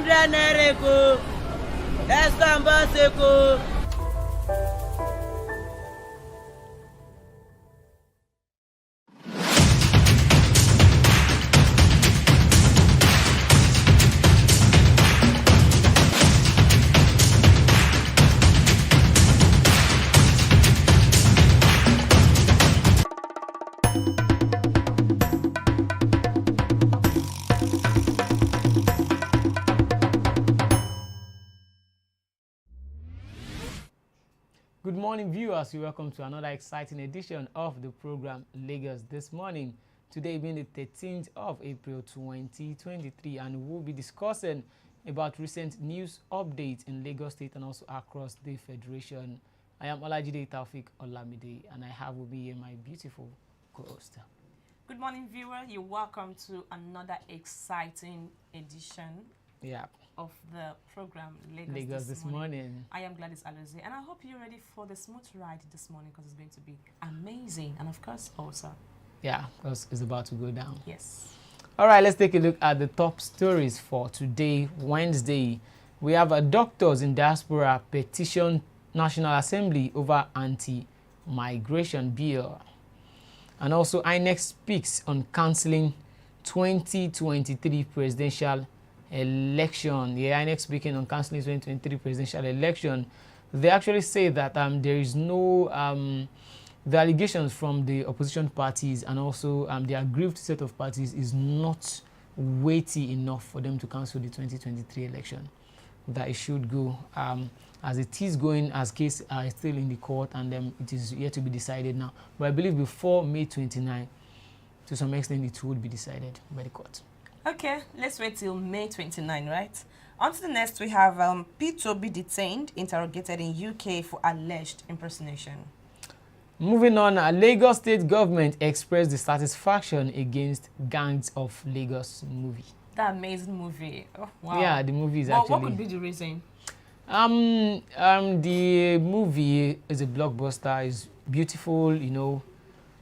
100 naira ko. Let's go. Good morning, viewers. You're welcome to another exciting edition of the program Lagos This Morning. Today being the 13th of April 2023, and we'll be discussing about recent news updates in Lagos State and also across the Federation. I am Olajide Taufik Olamide, and I have with me here my beautiful co-host. Good morning, viewer. You're welcome to another exciting edition of the program Lagos This Morning. I am Gladys Alozie, and I hope you're ready for the smooth ride this morning because it's going to be amazing and, of course, also. Yeah, because it's about to go down. Yes. All right, let's take a look at the top stories for today, Wednesday. We have doctors in diaspora petition National Assembly over anti-migration bill. And also, INEC speaks on cancelling 2023 presidential election. The INEC speaking on cancelling 2023 presidential election. They actually say that there is no the allegations from the opposition parties and also the aggrieved set of parties is not weighty enough for them to cancel the 2023 election. That it should go as it is going, as case are still in the court, and it is yet to be decided now. But I believe before May 29, to some extent, it would be decided by the court. Okay, let's wait till May 29, right? On to the next, we have P2B detained, interrogated in UK for alleged impersonation. Moving on, Lagos State government expressed dissatisfaction against Gangs of Lagos movie. That amazing movie. Oh, wow. Yeah, the movie is actually... What could be the reason? The movie is a blockbuster, is beautiful, you know,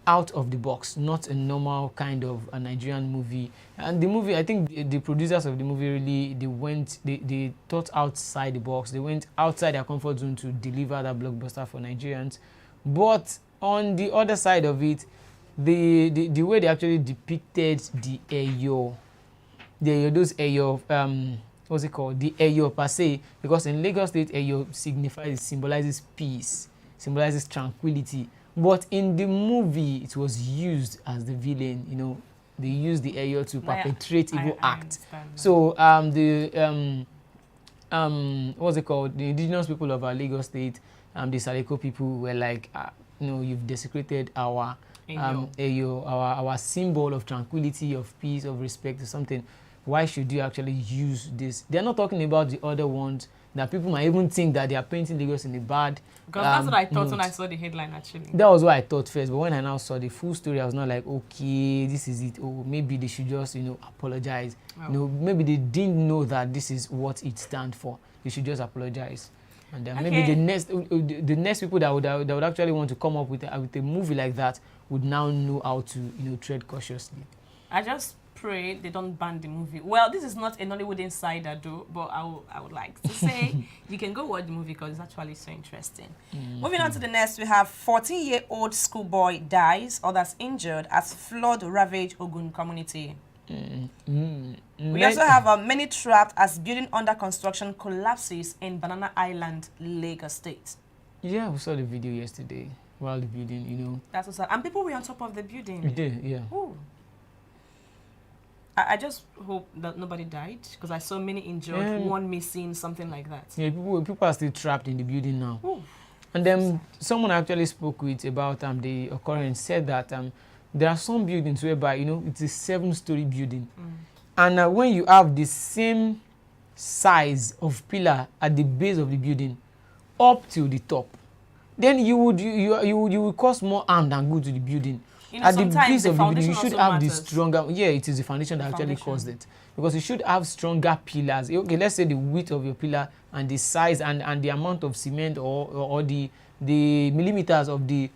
out of the box, not a normal kind of a Nigerian movie. And the movie, I think the producers of the movie really, they thought outside the box. They went outside their comfort zone to deliver that blockbuster for Nigerians. But on the other side of it, the way they actually depicted the Eyo, those Eyo, what's it called? The Eyo per se, because in Lagos State, Eyo symbolizes peace, symbolizes tranquility. But in the movie, it was used as the villain. You know, they used the Eyo to perpetrate evil act. So what's it called? The indigenous people of our Lagos State, the Saleko people were like, you know, you've desecrated our Eyo, our symbol of tranquility, of peace, of respect, or something. Why should you actually use this? They're not talking about the other ones that people might even think that they are painting Lagos in a bad. Because that's what I thought when I saw the headline, actually. That was what I thought first, but when I now saw the full story, I was not like, okay, this is it. Or maybe they should just, you know, apologize. You know, maybe they didn't know that this is what it stands for. They should just apologize. And then maybe the next people that would actually want to come up with a movie like that would now know how to, you know, tread cautiously. I just pray they don't ban the movie. Well, this is not a Nollywood insider though, but I would like to say you can go watch the movie because it's actually so interesting. Moving on to the next, we have 14-year-old schoolboy dies, others injured as flood ravaged Ogun community. We also have many trapped as building under construction collapses in Banana Island, Lagos State. Yeah, we saw the video yesterday while the building, you know. That's what's up. And people were on top of the building. We did, yeah. Ooh. I just hope that nobody died because I saw many injured, one missing, something like that. Yeah, people are still trapped in the building now. Ooh, and then someone I actually spoke with about the occurrence said that there are some buildings whereby, you know, it's a 7-story building. And when you have the same size of pillar at the base of the building up to the top, then you would cause more harm than good to the building. You know, at the base of the building, you should have the stronger. Yeah, it is the foundation that actually caused it, because you should have stronger pillars. Okay, let's say the width of your pillar and the size and the amount of cement or the millimeters of the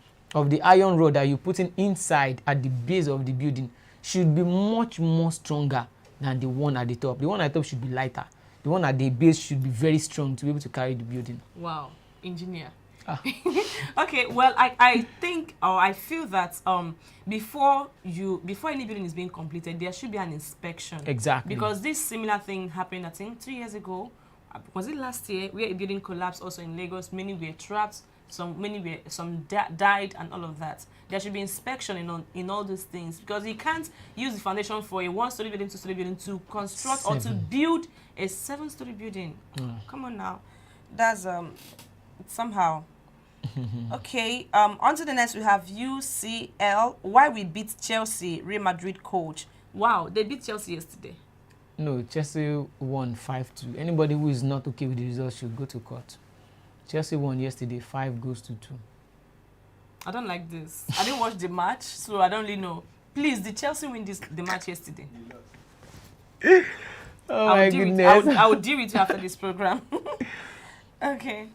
iron rod that you're putting inside at the base of the building should be much more stronger than the one at the top. The one at the top should be lighter. the one at the base should be very strong to be able to carry the building. Wow, engineer. Ah. Okay, well, I think, or I feel that before any building is being completed, there should be an inspection. Exactly. Because this similar thing happened, I think, 2 years ago. Was it last year, where a building collapsed also in Lagos? Many were trapped, some died, and all of that. There should be inspection in all these things, because you can't use the foundation for a 1-story building, 2-story building to construct or to build a 7-story building. Come on now, that's somehow. Okay, on to the next. We have UCL. Why we beat Chelsea? Real Madrid coach. Wow, they beat Chelsea yesterday. No, Chelsea won 5-2. Anybody who is not okay with the result should go to court. Chelsea won yesterday 5-2. I don't like this. I didn't watch the match, so I don't really know. Please, did Chelsea win the match yesterday? Oh my goodness. I will deal with you after this program. Okay.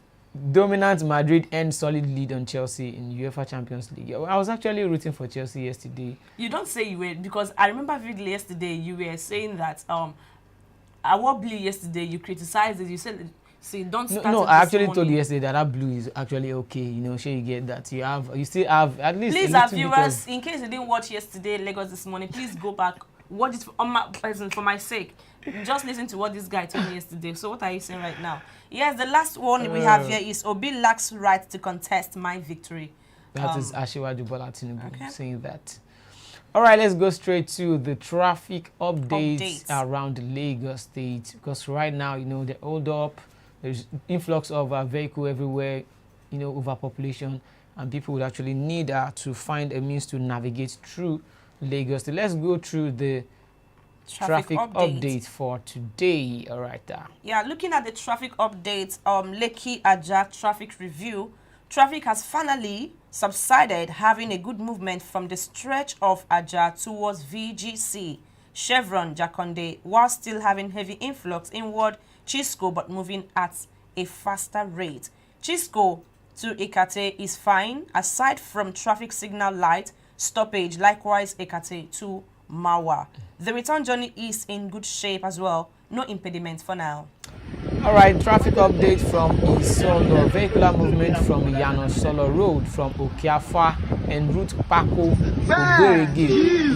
Dominant Madrid ends solid lead on Chelsea in UEFA Champions League. I was actually rooting for Chelsea yesterday. You don't say you were, because I remember vividly yesterday you were saying that our blue yesterday, you criticized it. You said, see, don't start. No, I actually told you yesterday that blue is actually okay. You know, sure, you get that. You still have at least. Please, our viewers, in case you didn't watch yesterday Lagos this morning, please go back, watch it for my sake. Just listen to what this guy told me yesterday. So what are you saying right now? Yes, the last one we have here is Obi lacks right to contest my victory. That is Asiwaju Bola Tinubu saying that. All right, let's go straight to the traffic updates around Lagos State, because right now, you know, they're hold up. There's influx of vehicle everywhere, you know, overpopulation, and people would actually need to find a means to navigate through Lagos. So let's go through the traffic update for today. All right. Yeah, looking at the traffic updates, Lekki Ajah traffic review. Traffic has finally subsided, having a good movement from the stretch of Ajah towards VGC, Chevron, Jakonde, while still having heavy influx inward Chisco, but moving at a faster rate. Chisco to Ekate is fine, aside from traffic signal light stoppage. Likewise, Ekate to Mawa. The return journey is in good shape as well. No impediments for now. All right, traffic update from Isolo. Vehicular movement from Yano Solo Road from Okiafa en route Paco, Oberege,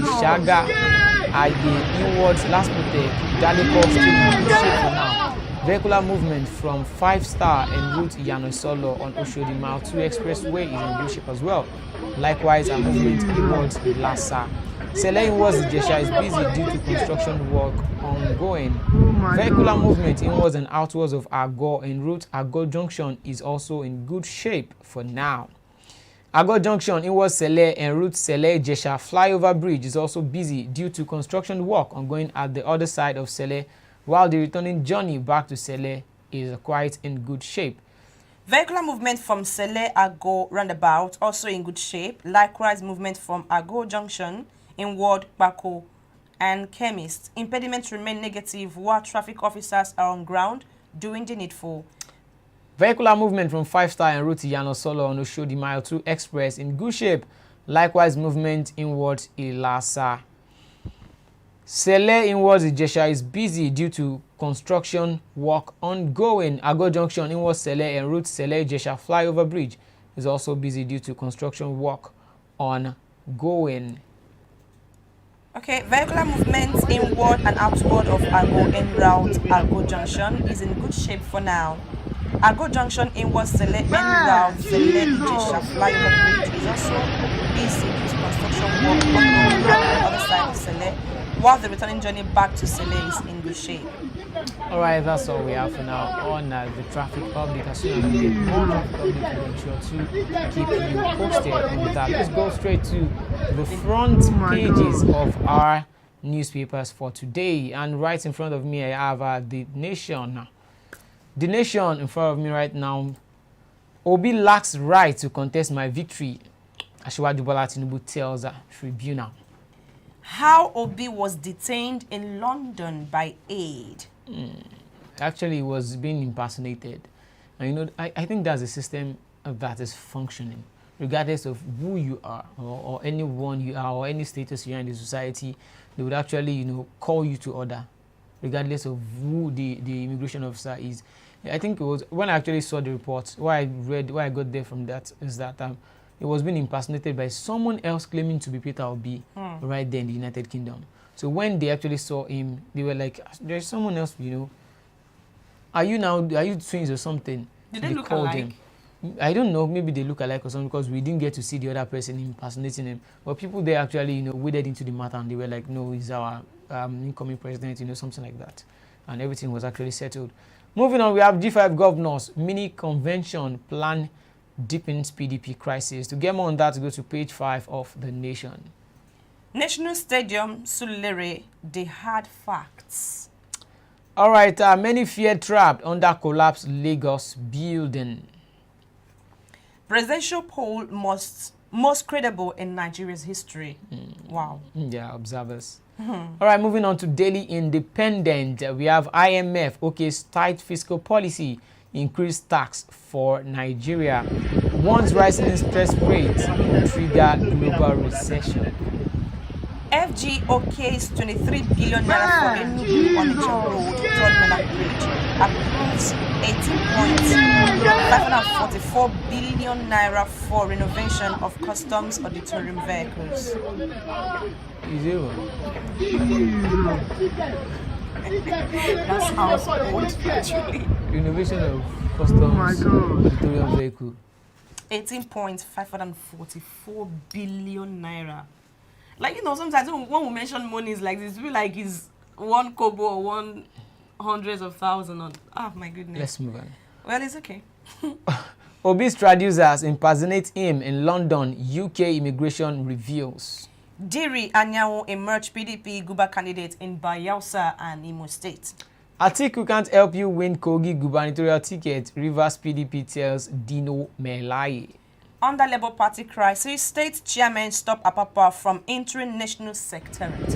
Ishaga, Aye, inwards Laspotek, Daliko still in good shape for now. Vehicular movement from 5 Star en route Yano Solo on Oshodi Mile 2 Expressway is in good shape as well. Likewise, a movement towards Lassa. Sele inwards Ijesha is busy due to construction work ongoing. Vehicular movement inwards and outwards of Agor en route Agor Junction is also in good shape for now. Agor Junction inwards Sele en route Sele Ijesha flyover bridge is also busy due to construction work ongoing at the other side of Sele, while the returning journey back to Sele is quite in good shape. Vehicular movement from Sele Agor roundabout also in good shape. Likewise, movement from Agor Junction inward Bako and Chemist. Impediments remain negative while traffic officers are on ground doing the needful. Vehicular movement from 5 Star en route Yano Solo on Oshodi Mile 2 Express in good shape. Likewise, movement inward Ilasa. Sele inwards Ijesha is busy due to construction work ongoing. Agor Junction inwards Sele en route Sele Ijesha flyover bridge is also busy due to construction work ongoing. Okay, vehicular movement inward and outward of Agor en route Agor Junction is in good shape for now. Agor Junction inward Sele en route Sele Ijesha flyover bridge is also busy due to construction work ongoing on the other side of Sele, while the returning journey back to Sele is in good shape. All right, that's all we have for now on the traffic update. As soon as we get more traffic update, we'll make sure to keep you posted on that. Let's go straight to the front pages of our newspapers for today. And right in front of me, I have The Nation. The Nation in front of me right now. Obi lacks right to contest my victory, Asiwaju Bola Tinubu tells Tribunal. How Obi was detained in London by aid. Actually, he was being impersonated. And you know, I think that's a system that is functioning. Regardless of who you are or anyone you are or any status you are in the society, they would actually, you know, call you to order regardless of who the immigration officer is. I think it was when I actually saw the report, what I got there from that is that it was being impersonated by someone else claiming to be Peter Obi right there in the United Kingdom. So when they actually saw him, they were like, there's someone else, you know. Are you twins or something? Did they look alike? I don't know, maybe they look alike or something, because we didn't get to see the other person impersonating him. But people there actually, you know, waded into the matter and they were like, no, he's our incoming president, you know, something like that. And everything was actually settled. Moving on, we have G5 governors, mini convention plan deepens PDP crisis. To get more on that, go to page 5 of The Nation. National Stadium, Sulere, the hard facts. All right, many fear trapped under collapsed Lagos building. Presidential poll most credible in Nigeria's history. Wow. Yeah, observers. All right, moving on to Daily Independent. We have IMF, OK's tight fiscal policy, increased tax for Nigeria. Once rising interest rates trigger global recession. FGOK's 23 billion naira for Enugu Onitsha Road, Third Mainland Bridge, approves 18.544 billion naira for renovation of customs auditorium vehicles. Is it one? That sounds old, actually. Renovation of customs auditorium vehicle. 18.544 billion naira. Like, you know, sometimes when we mention money, it's like this, we like it's 1 kobo or 100s of thousand. Oh my goodness. Let's move on. Well, it's okay. Obi's traducers impersonate him in London. UK immigration reveals. Diri Anyanwu emerged PDP Guba candidate in Bayelsa and Imo State. Atiku can't help you win Kogi gubernatorial ticket. Rivers PDP tells Dino Melaye. Under Labour Party crisis, state chairmen stop Apapa from entering national secretariat.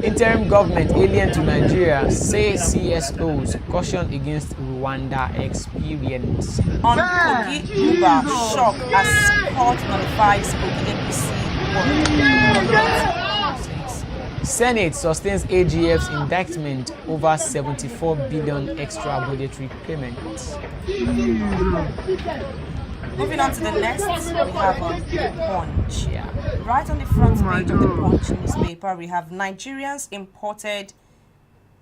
Interim government alien to Nigeria, say CSOs caution against Rwanda experience. On Kogi Guba, shock as court nullifies Kogi APC word. Senate sustains AGF's indictment over 74 billion extra budgetary payments. Moving on to the next, we have on the Punch. Yeah. Right on the front page of the Punch newspaper, we have Nigerians imported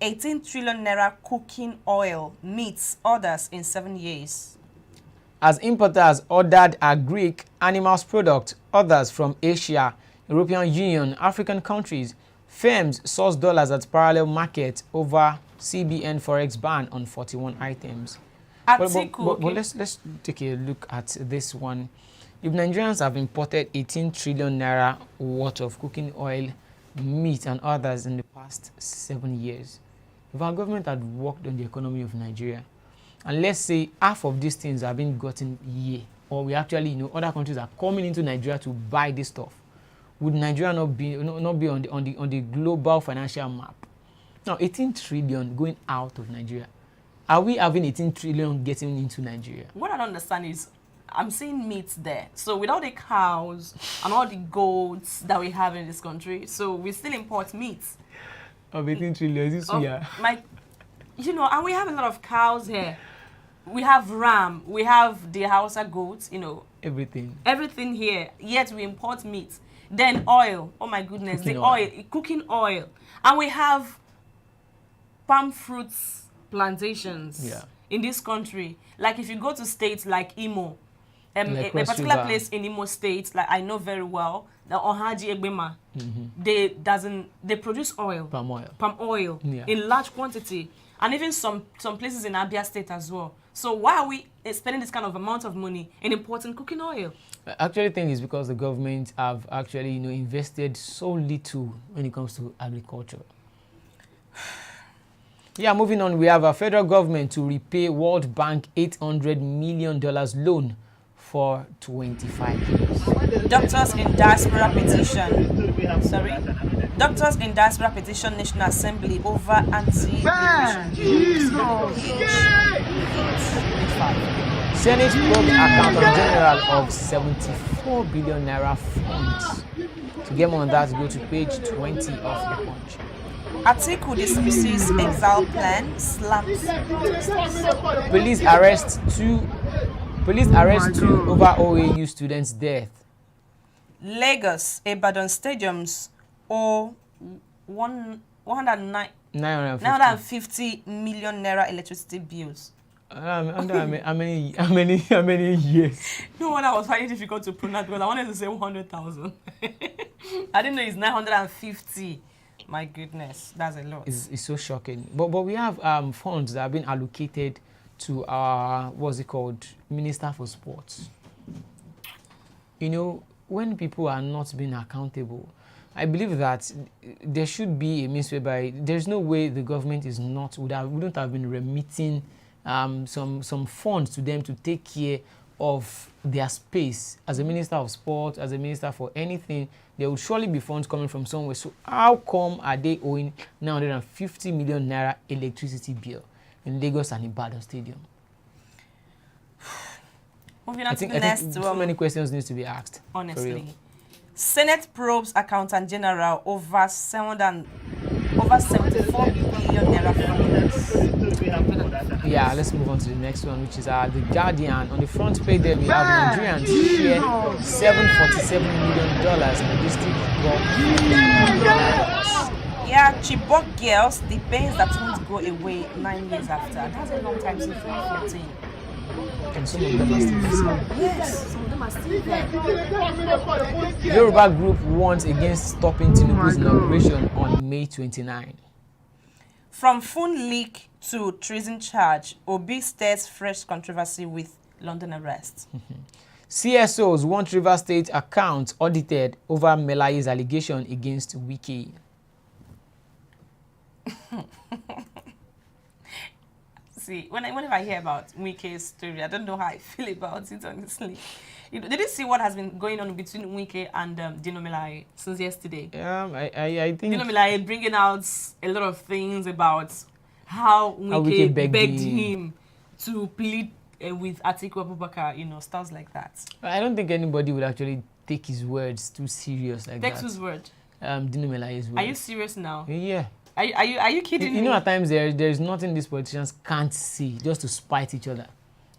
18 trillion naira cooking oil, meats, orders in 7 years. As importers ordered agric, animals product, others from Asia, European Union, African countries, firms source dollars at parallel market over CBN Forex ban on 41 items. But let's take a look at this one. If Nigerians have imported 18 trillion naira worth of cooking oil, meat and others in the past 7 years, if our government had worked on the economy of Nigeria, and let's say half of these things have been gotten here, or we actually, you know, other countries are coming into Nigeria to buy this stuff, would Nigeria not be on the global financial map? Now, 18 trillion going out of Nigeria. Are we having 18 trillion getting into Nigeria? What I don't understand is, I'm seeing meat there. So without the cows and all the goats that we have in this country, so we still import meat. Of 18 trillion, is this year? You know, and we have a lot of cows here. We have ram, we have the Hausa goats, you know. Everything. Everything here, yet we import meat. Then oil, oh my goodness, cooking oil. And we have palm fruits plantations in this country. Like if you go to states like Imo, a particular place in Imo State, like I know very well, the Ohaji Egbema, they produce oil, palm oil in large quantity, and even some places in Abia State as well. So why are we spending this kind of amount of money in importing cooking oil? I actually think it's because the government have actually, you know, invested so little when it comes to agriculture. Yeah, moving on, we have a federal government to repay World Bank $800 million loan for 25 years. Doctors in Diaspora petition National Assembly over anti-immigration bills. Senate broke Accountant General of 74 billion naira funds. To get more on that, go to page 20 of the Punch. Atiku dismisses exile plan, slaps protesters. Police arrest two over OAU students' death. Lagos, Ibadan stadiums owe 950 million naira electricity bills. How many years? No wonder I was finding it difficult to pronounce because I wanted to say 100,000. I didn't know it's 950. My goodness, that's a lot. It's so shocking. But we have funds that have been allocated to our, what's it called, Minister for Sports. You know, when people are not being accountable, I believe that there should be a means whereby there's no way the government wouldn't have been remitting some funds to them to take care of their space. As a Minister of Sport, as a Minister for anything, there would surely be funds coming from somewhere. So how come are they owing 950 million naira electricity bill in Lagos and Ibadan Stadium? Moving on to the next one. So many questions need to be asked. Honestly. Senate probes Accountant General over 74 billion naira funds. Yeah, let's move on to the next one, which is The Guardian. On the front page there, we have Nigerians share $747 million in logistic drop. Yeah, Chibok girls, the pains that won't go away 9 years after. That's a long time since 2014. And some of them are still missing. Yes, some of them are still there. Yoruba group warns against stopping Tinubu's inauguration on May 29. From phone leak to treason charge, Obi stirs fresh controversy with London arrest. CSOs want River State accounts audited over Melaye's allegation against Wike. See, whenever I hear about Wike's story, I don't know how I feel about it, honestly. Did you see what has been going on between Wike and Dino Melaye since yesterday? I think Dino Melaye bringing out a lot of things about how Wike begged him to plead with Atiku Abubakar, stuff like that. I don't think anybody would actually take his words too serious like that. Take whose word? Dino Melaye's word. Are you serious now? Yeah. Are you kidding me? You know, at times there's nothing these politicians can't see just to spite each other.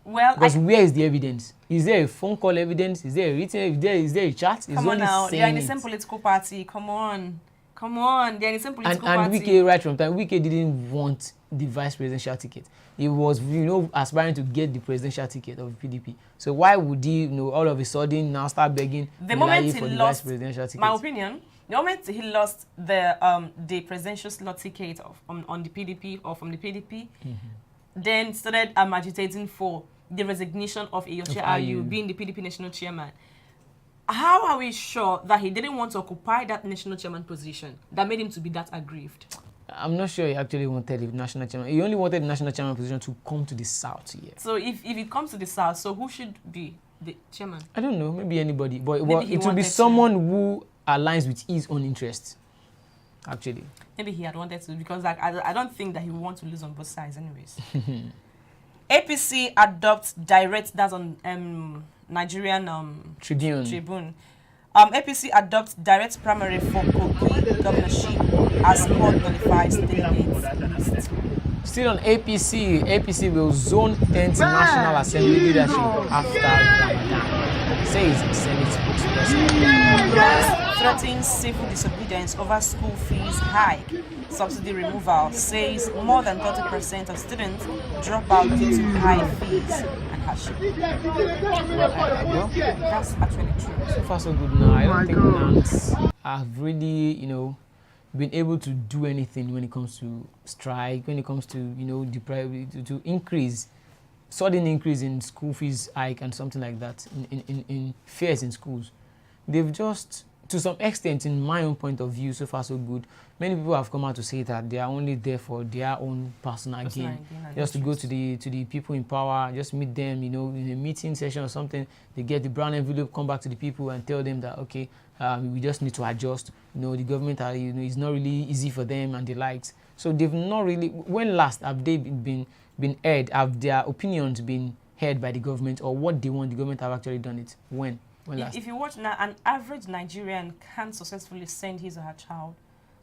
Well, because where is the evidence? Is there a phone call evidence? Is there a written? Is there a chat? Come on now, they are in the same political party. Come on, they are in the same political party. And Wike, right from time, Wike didn't want the vice presidential ticket. He was, aspiring to get the presidential ticket of the PDP. So why would he, all of a sudden now start begging the moment for he the lost, vice presidential ticket? My opinion. The moment he lost the presidential slot ticket on the PDP or from the PDP, then started agitating for the resignation of Iyorchia Ayu being the PDP national chairman. How are we sure that he didn't want to occupy that national chairman position that made him to be that aggrieved? I'm not sure he actually wanted the national chairman. He only wanted the national chairman position to come to the south here. So if it comes to the south, so who should be the chairman? I don't know. Maybe anybody. But it will be someone who aligns with his own interests, actually. Maybe he had wanted to, because I don't think that he would want to lose on both sides anyways. APC adopts direct, that's on Nigerian Tribune. APC adopts direct primary for Kogi governorship as court nullifies delegates. Still on APC will zone 10th National Assembly leadership after Ramadan, says Senate spokesperson. Threatens civil disobedience over school fees hike. Subsidy removal, says more than 30% of students drop out due to high fees and hardship. Well, that's actually true. So far so good now. I don't think NANS have really, been able to do anything when it comes to strike, when it comes to, to increase, sudden increase in school fees hike and something like that in fares in schools. They've just, to some extent, in my own point of view, so far so good. Many people have come out to say that they are only there for their own personal gain, just to go to the people in power, just meet them, in a meeting session or something. They get the brown envelope, come back to the people and tell them that, okay, we just need to adjust. The government, is not really easy for them and the likes. So they've not really. When last have they been heard? Have their opinions been heard by the government, or what they want the government have actually done it? When last? If you watch now, an average Nigerian can't successfully send his or her child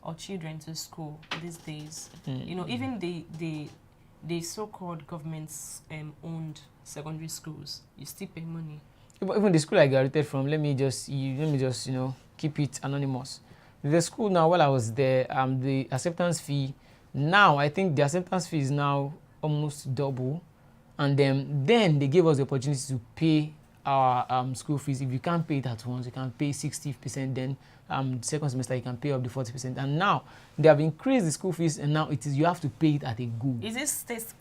or children to school these days. You know, even the so-called government's owned secondary schools, you still pay money. Even the school I graduated from, let me just you know, keep it anonymous. The school now, while I was there, the acceptance fee now, I think the acceptance fee is now almost double, and then they gave us the opportunity to pay our school fees. If you can't pay it at once, you can pay 60%. Then second semester you can pay up to 40%. And now they have increased the school fees, and now you have to pay it at a go. Is it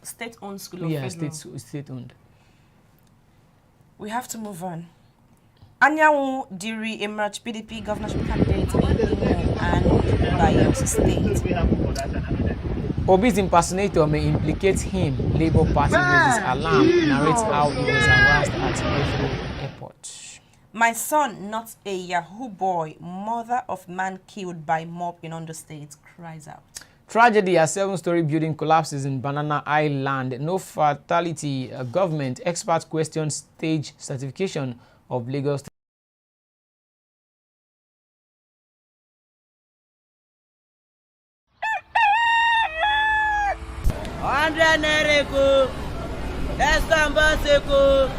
state-owned school or yeah, federal? state-owned. We have to move on. Anyanwu Diri emerged PDP governorship candidate in Imo and Bayelsa State. Obi's impersonator may implicate him. Labour Party raises alarm, narrates how he was harassed at Heathrow Airport. My son, not a Yahoo boy, mother of man killed by mob in Ondo State, cries out. Tragedy as 7-story building collapses in Banana Island. No fatality. Government experts question stage certification of Lagos. 100 naira ko. Estamba seko.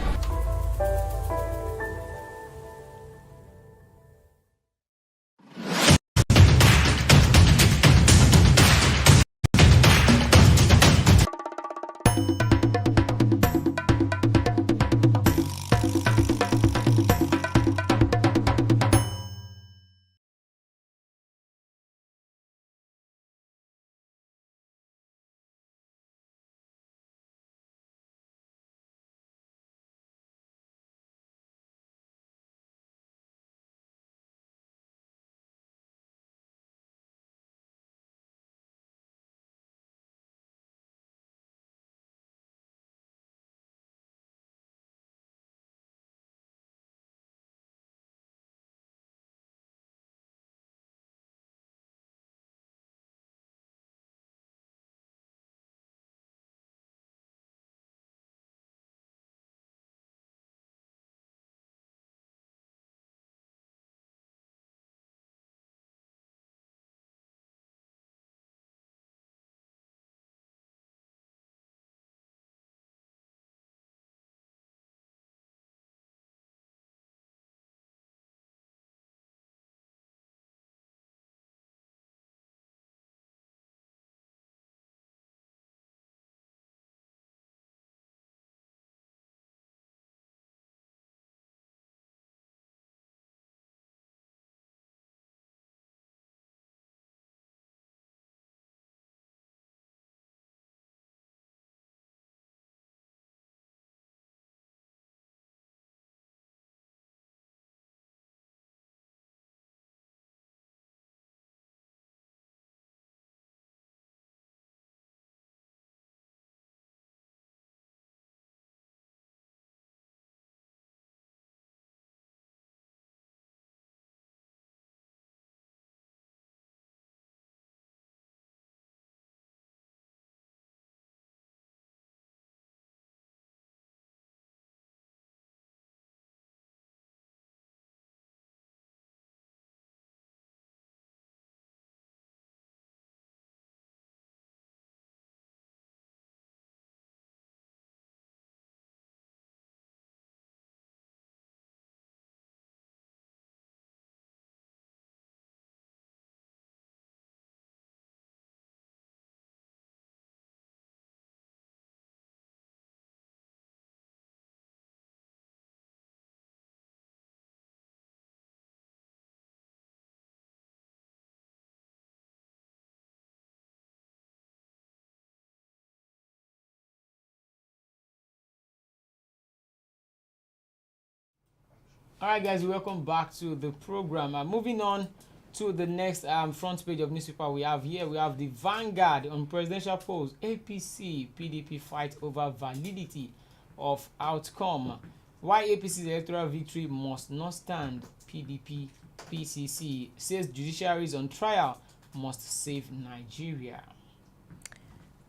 All right, guys, welcome back to the program. Moving on to the next front page of newspaper we have here. We have the Vanguard on presidential polls. APC, PDP fight over validity of outcome. Why APC's electoral victory must not stand. PDP, PCC says judiciary is on trial, must save Nigeria.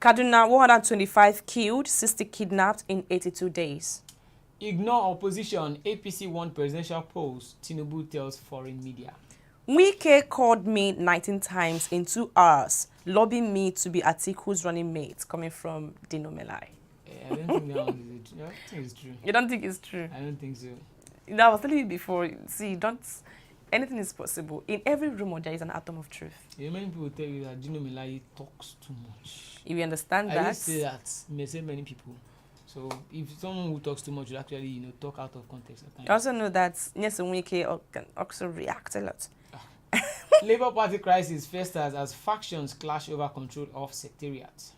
Kaduna, 125 killed, 60 kidnapped in 82 days. Ignore opposition. APC won presidential polls. Tinubu tells foreign media. Wike called me 19 times in 2 hours, lobbying me to be Atiku's running mate, coming from Dino Melai. I don't think that one is true. I don't think it's true. You don't think it's true? I don't think so. I was telling you before, see, anything is possible. In every rumor, there is an atom of truth. Yeah, many people tell you that Dino Melai talks too much. If you understand I that. didn't say that. May say many people. So if someone who talks too much will actually, talk out of context at times. You also know that Nyesom Wike can also react a lot. Labour Party crisis festers as factions clash over control of secretariat.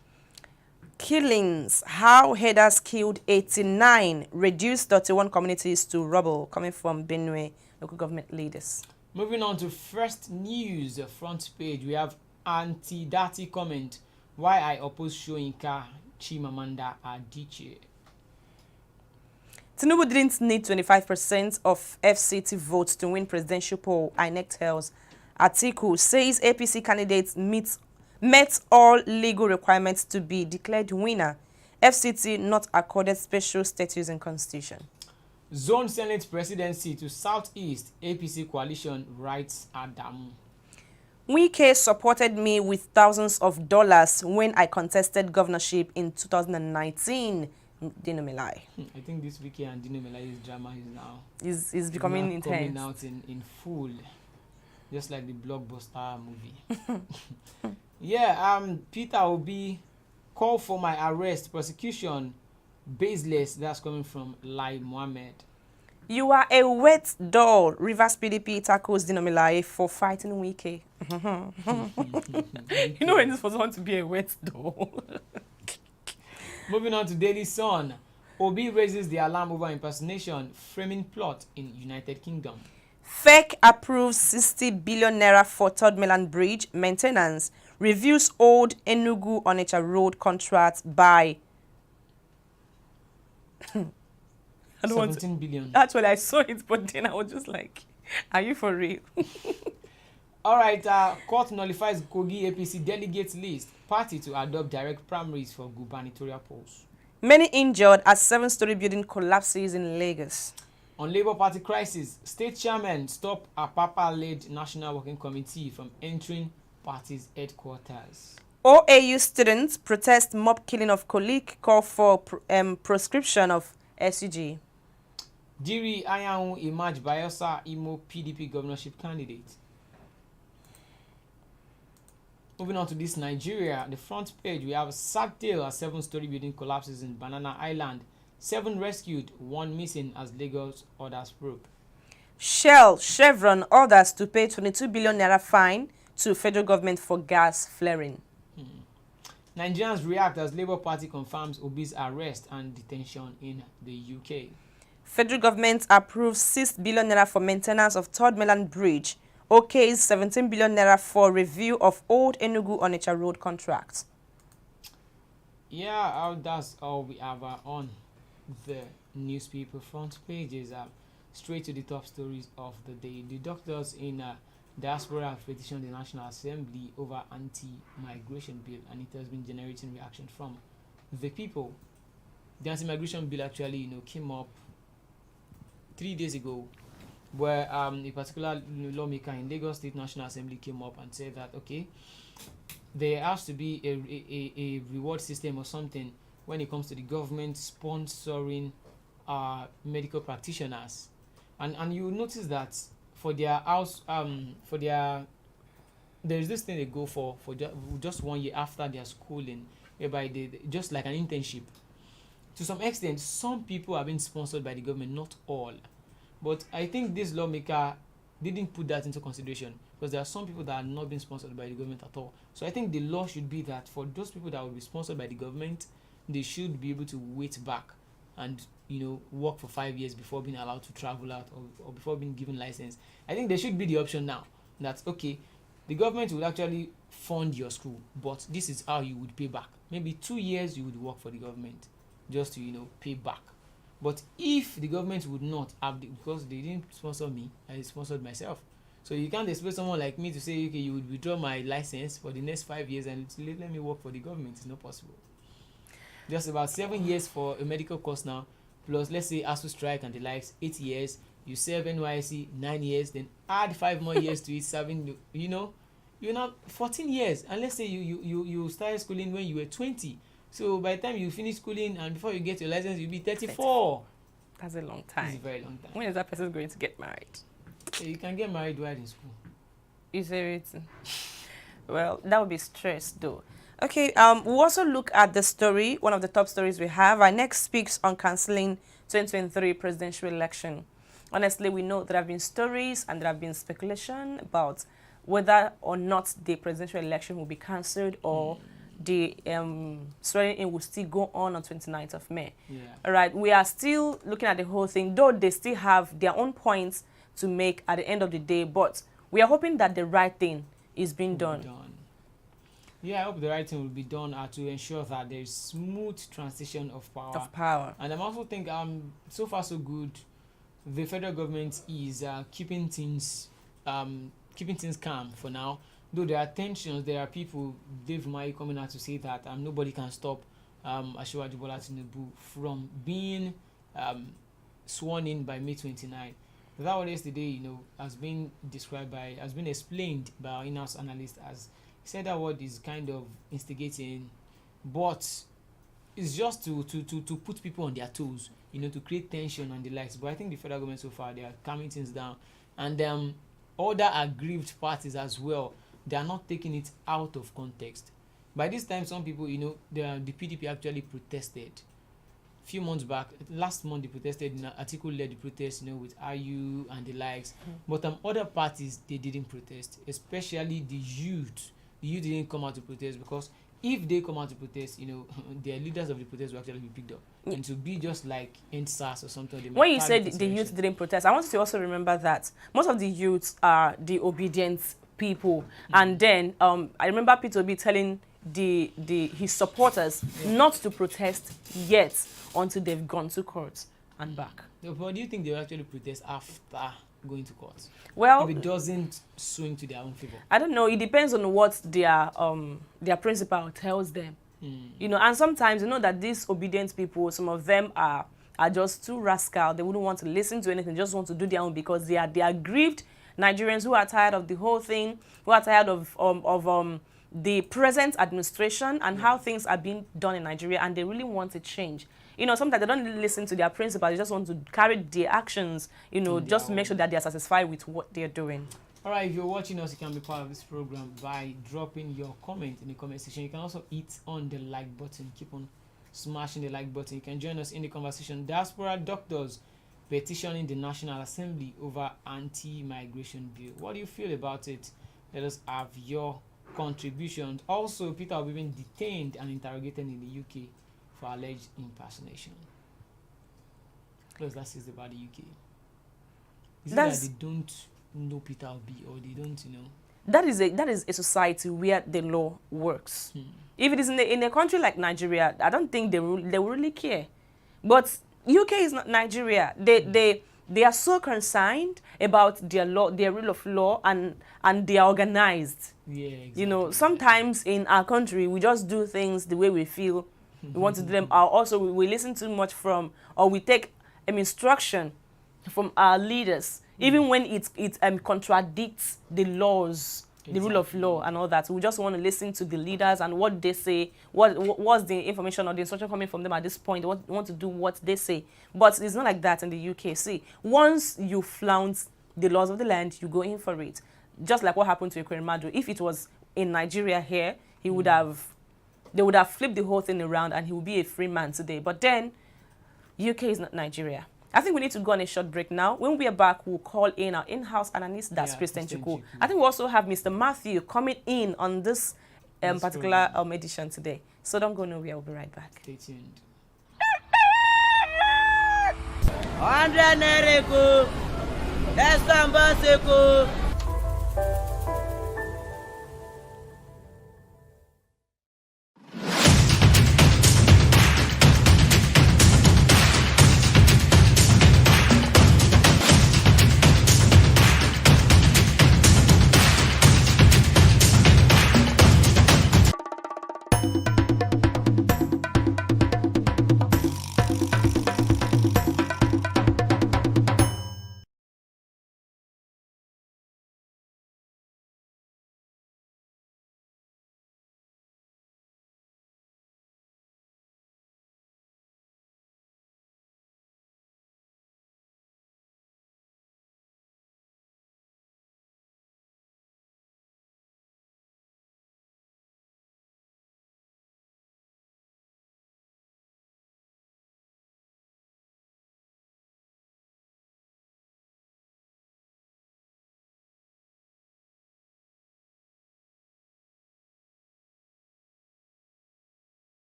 Killings. How headers killed 89, reduced 31 communities to rubble, coming from Benue local government leaders. Moving on to first news, front page, we have anti-Dati comment, why I oppose Shoyinka Chimamanda Adichie. Tinubu didn't need 25% of FCT votes to win presidential poll, INEC tells. Atiku says APC candidates met all legal requirements to be declared winner. FCT not accorded special status in constitution. Zone Senate presidency to Southeast, APC coalition writes Adamu. Wike supported me with thousands of dollars when I contested governorship in 2019. Dino Melai. I think this weekend Dino Melai's drama is becoming intense. Coming out in full, just like the blockbuster movie. Yeah, Peter Obi call for my arrest, prosecution baseless. That's coming from Lai Mohammed. You are a wet doll. Rivers PDP tackles Dino Melai for fighting Wike. You know when this was want to be a wet doll. Moving on to Daily Sun. Obi raises the alarm over impersonation, framing plot in United Kingdom. FEC approves 60 billion naira for Third Mainland Bridge maintenance. Reviews old Enugu-Onitsha road contract by 17 billion. That's what I saw it, but then I was just like, are you for real? All right, court nullifies Kogi APC delegates list. Party to adopt direct primaries for gubernatorial polls. Many injured as 7-story building collapses in Lagos. On Labour Party crisis, state chairman stop Apapa-led National Working Committee from entering party's headquarters. OAU students protest mob killing of colleague, call for proscription of SUG. Diri Ayahu emerge Bayelsa Imo PDP governorship candidate. Moving on to this Nigeria, the front page, we have a sad tale as 7-story building collapses in Banana Island. 7 rescued, 1 missing as Lagos orders probe. Shell, Chevron orders to pay 22 billion naira fine to federal government for gas flaring. Nigerians react as Labour Party confirms Obi's arrest and detention in the UK. Federal government approves 6 billion naira for maintenance of Third Mainland Bridge. OK's 17 billion naira for review of old Enugu-Onitsha road contracts. Yeah, that's all we have on the newspaper front pages. Straight to the top stories of the day. The doctors in Diaspora have petitioned the National Assembly over anti-migration bill, and it has been generating reaction from the people. The anti-migration bill actually, came up 3 days ago, where a particular lawmaker in Lagos State National Assembly came up and said that, okay, there has to be a reward system or something when it comes to the government sponsoring medical practitioners. And you notice that for their there's this thing they go for just 1 year after their schooling, whereby they just like an internship. To some extent, some people are being sponsored by the government, not all. But I think this lawmaker didn't put that into consideration, because there are some people that are not being sponsored by the government at all. So I think the law should be that for those people that will be sponsored by the government, they should be able to wait back and work for 5 years before being allowed to travel out or before being given license. I think there should be the option now that, okay, the government will actually fund your school, but this is how you would pay back. Maybe 2 years you would work for the government just to pay back. But if the government would not have because they didn't sponsor me, I sponsored myself. So you can't expect someone like me to say, okay, you would withdraw my license for the next 5 years and let me work for the government. It's not possible. Just about 7 years for a medical course now, plus let's say ASU strike and the likes, 8 years, you serve NYSC 9 years, then add 5 more years to it, serving, you know, you're now 14 years. And let's say you started schooling when you were 20. So by the time you finish schooling and before you get your license, you'll be 34. That's a long time. It's a very long time. When is that person going to get married? So you can get married while in school. Is it? Well, that would be stress though. Okay, we'll also look at the story, one of the top stories we have. Our next speaks on cancelling 2023 presidential election. Honestly, we know there have been stories and there have been speculation about whether or not the presidential election will be cancelled or the swearing-in will still go on 29th of May. Yeah. All right, we are still looking at the whole thing, though they still have their own points to make at the end of the day, but we are hoping that the right thing is being done. Yeah, I hope the right thing will be done to ensure that there is smooth transition of power. And I also think so far so good. The federal government is keeping things calm for now. Though there are tensions, there are people, Dave Mai, coming out to say that nobody can stop Asiwaju Bola Tinubu from being sworn in by May 29. That one yesterday, you know, has been explained by our in-house analyst as he said that word is kind of instigating, but it's just to put people on their toes, you know, to create tension and the likes. But I think the federal government so far, they are calming things down. And other aggrieved parties as well, they are not taking it out of context. By this time, some people, you know, the PDP actually protested. A few months back, last month, they protested in an article-led the protest, you know, with IU and the likes. But other parties, they didn't protest, especially the youth. The youth didn't come out to protest because if they come out to protest, you know, their leaders of the protest will actually be picked up. And to be just like NSAS or something. When you said the youth didn't protest, I want you to also remember that most of the youths are the obedient people. And then I remember Peter B telling his supporters not to protest yet until they've gone to court and back. But do you think they will actually protest after going to court? Well, if it doesn't swing to their own favor, I don't know. It depends on what their principal tells them. You know, and sometimes you know that these obedient people, some of them are just too rascal. They wouldn't want to listen to anything, just want to do their own because they are grieved Nigerians who are tired of the whole thing, who are tired of the present administration and how things are being done in Nigeria, and they really want to change. You know, sometimes they don't really listen to their principal. They just want to carry their actions, you know, just to make sure that they are satisfied with what they're doing. All right, if you're watching us, you can be part of this program by dropping your comment in the comment section. You can also hit on the like button. Keep on smashing the like button. You can join us in the conversation. Diaspora doctors petitioning the National Assembly over anti-migration bill. What do you feel about it? Let us have your contributions. Also, Peter will be being detained and interrogated in the UK for alleged impersonation. Because that is about the UK. Is it that they don't know Peter Obi, or they don't, you know? That is a society where the law works. If it is in a country like Nigeria, I don't think they will really care. But UK is not Nigeria. They are so concerned about their law, their rule of law, and they are organized. Yeah, exactly. You know, sometimes in our country we just do things the way we feel we want to do them. Also, we listen too much from, or we take instruction from our leaders, even when it contradicts the laws, the rule of law and all that. We just want to listen to the leaders and what they say, what's the information or the instruction coming from them at this point. We want to do what they say. But it's not like that in the UK. See, once you flout the laws of the land, you go in for it. Just like what happened to Ekweremadu. If it was in Nigeria here, he would have, they would have flipped the whole thing around and he would be a free man today. But then, UK is not Nigeria. I think we need to go on a short break now. When we are back, we'll call in our in-house analyst, that's Christian Chuku. I think we also have Mr. Matthew coming in on this particular edition today. So don't go nowhere, we'll be right back. Stay tuned. 100 Nereko, Estambaseko.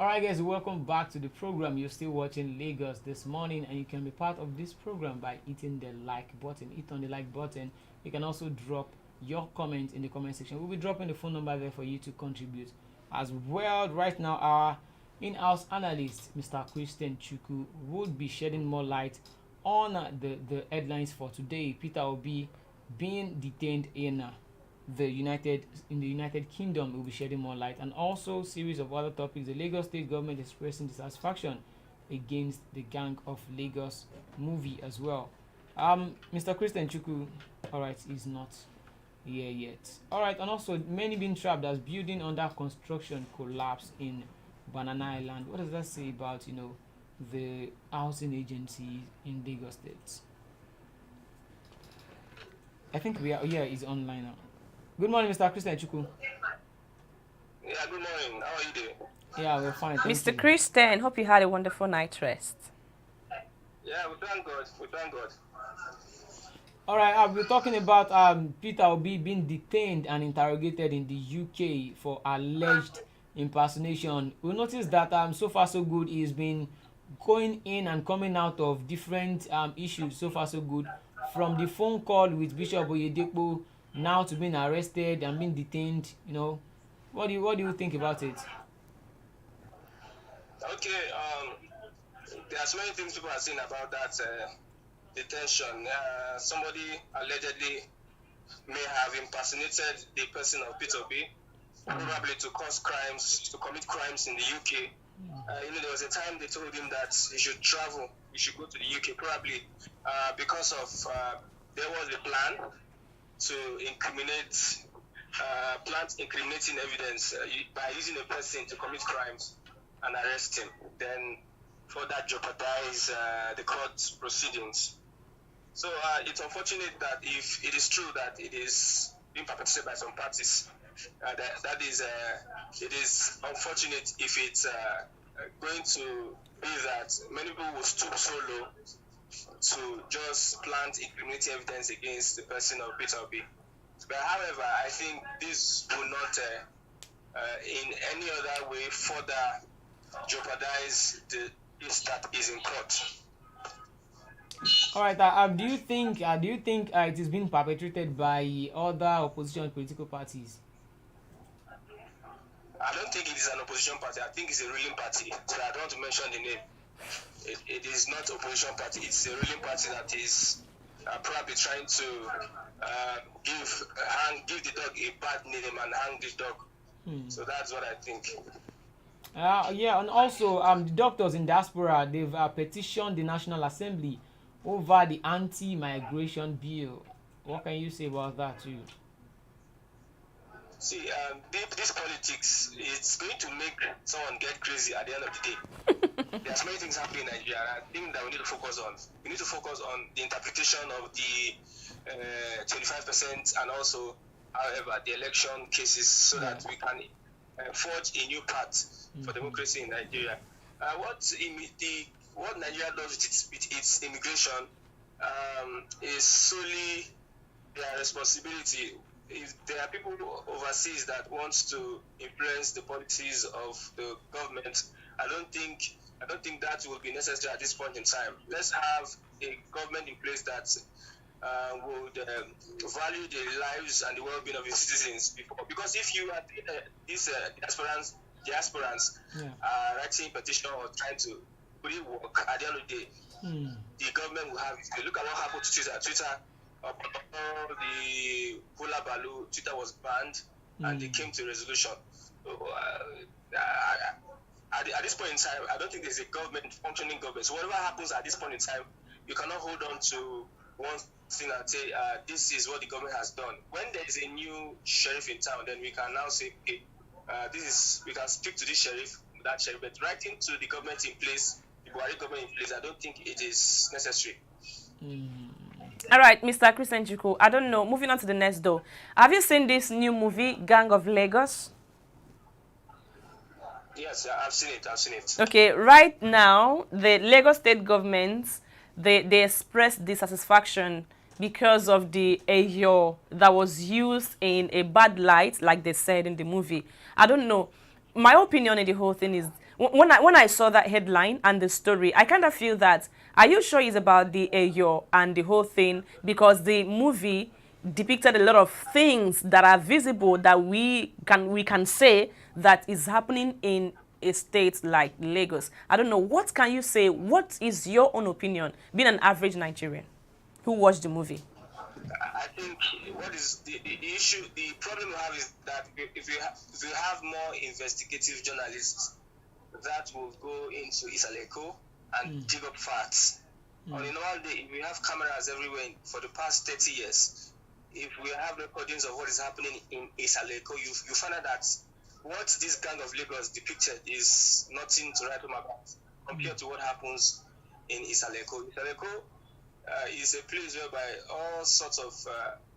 Alright guys, welcome back to the program. You're still watching Lagos This Morning, and you can be part of this program by hitting the like button. Hit on the like button. You can also drop your comment in the comment section. We'll be dropping the phone number there for you to contribute as well. Right now, our in-house analyst, Mr. Christian Chukwu, would be shedding more light on the headlines for today. Peter Obi being detained in the United Kingdom will be shedding more light, and also series of other topics. The Lagos state government expressing dissatisfaction against the Gang of Lagos movie as well. Mr. Christian Chukwu, alright, is not here yet. Alright, and also many being trapped as building under construction collapse in Banana Island. What does that say about the housing agency in Lagos State? I think he's online now. Good morning, Mr. Christian Chukwu. Yeah, good morning. How are you doing? Yeah, we're fine. Thank Mr. you. Christian, hope you had a wonderful night rest. Yeah, we thank God. We thank God. All right, we're talking about Peter Obi being detained and interrogated in the UK for alleged impersonation. We noticed that so far so good, he's been going in and coming out of different issues. So far so good, from the phone call with Bishop Oyedepo now to being arrested and being detained. What do you think about it? Okay, there's many things people are saying about that detention. Somebody allegedly may have impersonated the person of Peter Obi, probably to commit crimes in the UK. There was a time they told him that he should travel, he should go to the UK, probably because of there was a plan to plant incriminating evidence by using a person to commit crimes and arrest him, then for that jeopardize the court proceedings. So it's unfortunate that if it is true that it is being perpetrated by some parties, it is unfortunate if it's going to be that many people will stoop so low to just plant incriminating evidence against the person of Peter Obi. But however, I think this will not in any other way further jeopardize the case that is in court. All right. Do you think it is being perpetrated by other opposition political parties? I don't think it is an opposition party. I think it's a ruling party. So I don't want to mention the name. It is not opposition party. It's a ruling party that is probably trying to give the dog a bad name and hang the dog. So that's what I think. Yeah, and also the doctors in diaspora, they've petitioned the National Assembly over the anti-migration bill. What can you say about that too? See, this politics, it's going to make someone get crazy at the end of the day. There's many things happening in Nigeria. I think that we need to focus on. We need to focus on the interpretation of the 25% and also, however, the election cases so that we can forge a new path for democracy in Nigeria. What Nigeria does with its immigration is solely their responsibility. If there are people overseas that wants to influence the policies of the government, I don't think that will be necessary at this point in time. Let's have a government in place that would value the lives and the well-being of its citizens. Because if you are these diasporans writing petition or trying to put it work, at the end of the day, the government will have it. Look at what happened to Twitter. The Hula Baloo, Twitter was banned, and they came to a resolution. So, at this point in time, I don't think there's a functioning government. So whatever happens at this point in time, you cannot hold on to one thing and say, this is what the government has done. When there is a new sheriff in town, then we can now say, okay, we can speak to this sheriff, that sheriff. But writing to the government in place, the Buhari government in place, I don't think it is necessary. All right, Mr. Christian Chukwu, I don't know. Moving on to the next door. Have you seen this new movie, Gang of Lagos? Yes, I've seen it. Okay, right now, the Lagos state government, they expressed dissatisfaction because of the Eyo that was used in a bad light, like they said in the movie. I don't know. My opinion in the whole thing is, when I saw that headline and the story, I kind of feel that, are you sure it's about the Eyo and the whole thing? Because the movie depicted a lot of things that are visible that we can say that is happening in a state like Lagos. I don't know. What can you say? What is your own opinion, being an average Nigerian who watched the movie? I think what is the issue, the problem we have is that if you have more investigative journalists that will go into Isaleko and dig up facts. On a normal day, if we have cameras everywhere for the past 30 years, if we have recordings of what is happening in Isaleko, you find out that what this gang of Lagos depicted is nothing to write home about compared to what happens in Isaleko. Isaleko is a place whereby all sorts of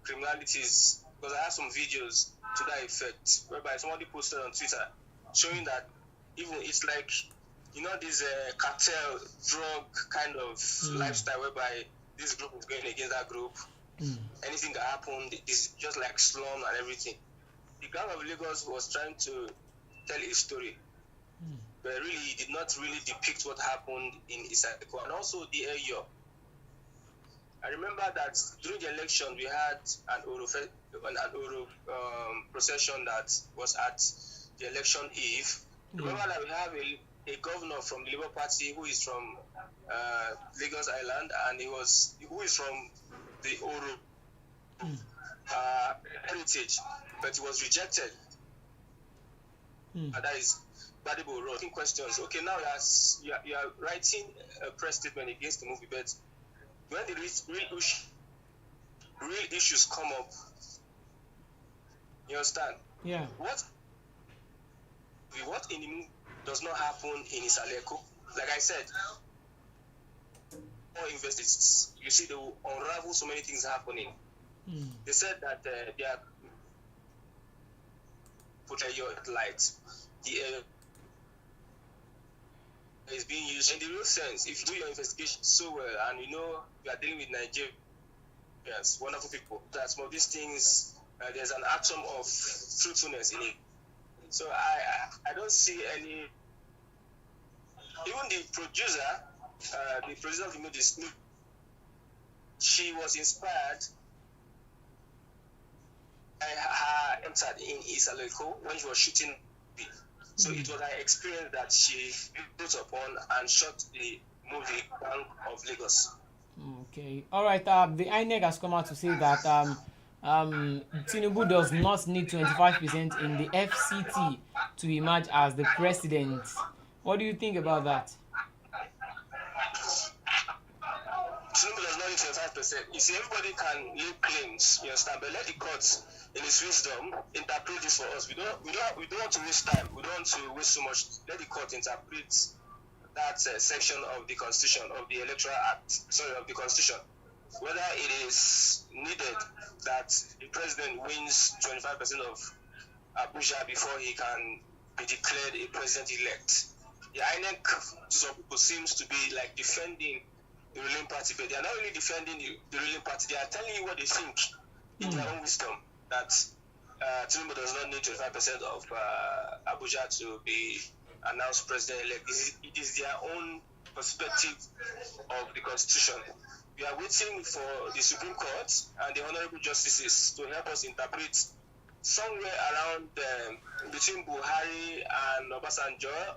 criminalities, because I have some videos to that effect, whereby somebody posted on Twitter showing that even it's like, this cartel drug kind of lifestyle whereby this group is going against that group. Anything that happened is just like slum and everything. The gang of Lagos was trying to tell a story, but really did not really depict what happened in Isaleko and also the Eyo. I remember that during the election we had an Oro procession that was at the election eve. Remember that we have a governor from the Labour Party who is from Lagos Island, and who is from the Oro heritage, but he was rejected. And that is Badibo Road. Questions. Okay, now you are writing a press statement against the movie, but when the real issues come up, you understand? Yeah. What in the movie does not happen in Isaleko? Like I said, more investigators, you see, they will unravel so many things happening. They said that they are put your light. The is being used in the real sense. If you do your investigation so well, and you are dealing with Nigerians, wonderful people, that some of these things, there's an atom of truthfulness in it. So I don't see any. Even the producer of the movie, she was inspired by her entered in Isaleko when she was shooting. So it was her experience that she built upon and shot the movie Bank of Lagos. Okay. All right. The INEC has come out to say that Tinubu does not need 25% in the FCT to emerge as the president. What do you think about that? Tinubu does not need 25%. You see, everybody can make claims, you understand, but let the courts, in its wisdom, interpret this for us. We don't want to waste time. We don't want to waste so much. Let the court interpret that section of the Constitution, of the Electoral Act, of the Constitution, whether it is needed that the president wins 25% of Abuja before he can be declared a president-elect. The INEC, to some people, seems to be like defending the ruling party, but they are not really defending the ruling party. They are telling you what they think in their own wisdom, that Tinubu does not need 25% of Abuja to be announced president-elect. It is their own perspective of the Constitution. We are waiting for the Supreme Court and the honorable justices to help us interpret somewhere around between Buhari and Obasanjo.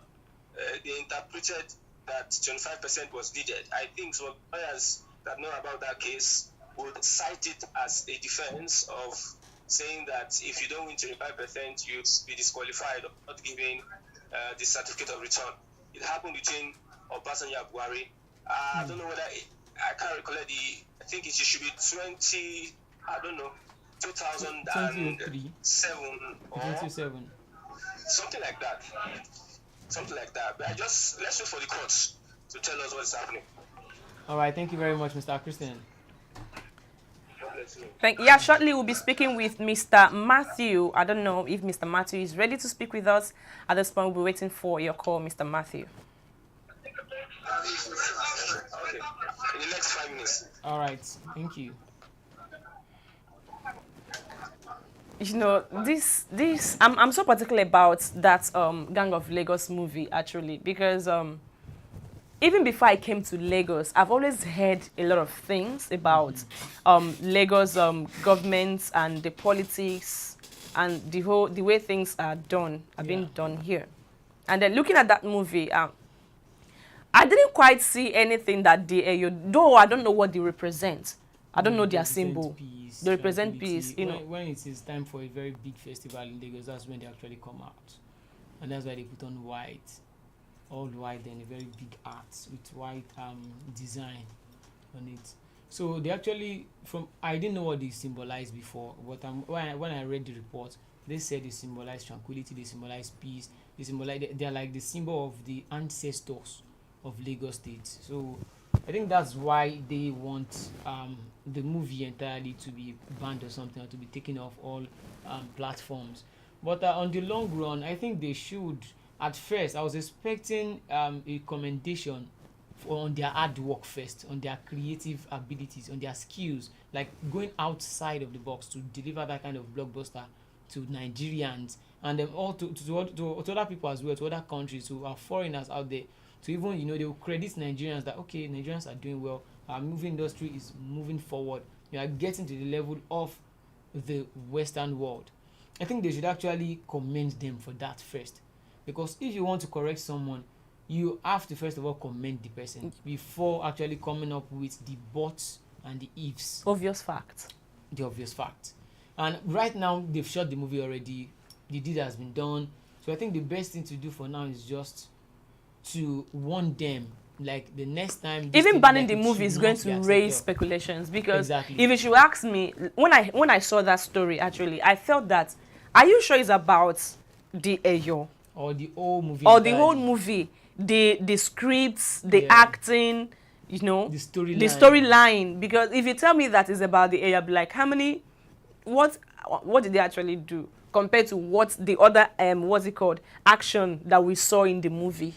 They interpreted that 25% was needed. I think some lawyers that know about that case would cite it as a defense of saying that if you don't win 25%, you'd be disqualified or not given the certificate of return. It happened between Obasanjo and Buhari. I don't know whether I can't recollect I think it should be 2007 or 27. Something like that. But let's wait for the courts to tell us what's happening. All right, thank you very much, Mr. Christian. Shortly we'll be speaking with Mr. Matthew. I don't know if Mr. Matthew is ready to speak with us. At this point, we'll be waiting for your call, Mr. Matthew. Okay. In the next 5 minutes. All right, thank you. You know, I'm so particular about that Gang of Lagos movie actually because even before I came to Lagos, I've always heard a lot of things about Lagos government and the politics and the way things are being done here. And then looking at that movie, I didn't quite see anything that though I don't know what they represent. I don't know their symbol. Peace, They represent tranquility. peace, you know. When it is time for a very big festival in Lagos, that's when they actually come out. And that's why they put on white, all white, and a very big art with white design on it. So they actually, I didn't know what they symbolized before, but when I read the report, they said they symbolize tranquility, they symbolize peace, they're like the symbol of the ancestors of Lagos State. So I think that's why they want the movie entirely to be banned or something, or to be taken off all platforms. But on the long run, I think they should. At first, I was expecting a commendation on their hard work first, on their creative abilities, on their skills, like going outside of the box to deliver that kind of blockbuster to Nigerians and then all to other people as well, to other countries who are foreigners out there. To even, they will credit Nigerians that, okay, Nigerians are doing well, our movie industry is moving forward, we are getting to the level of the Western world. I think they should actually commend them for that first. Because if you want to correct someone, you have to first of all commend the person before actually coming up with the buts and the ifs. Obvious fact. The obvious fact. And right now, they've shot the movie already. The deed has been done. So I think the best thing to do for now is just to warn them, like the next time. Even banning the movie is going to raise speculations because if you should ask me, when I saw that story, actually, I felt that, are you sure it's about the Eyo? Or the whole movie? Or the whole movie, the scripts, the acting, the storyline. Because if you tell me that is about the Eyo, I'll be like, what did they actually do compared to what the other action that we saw in the movie?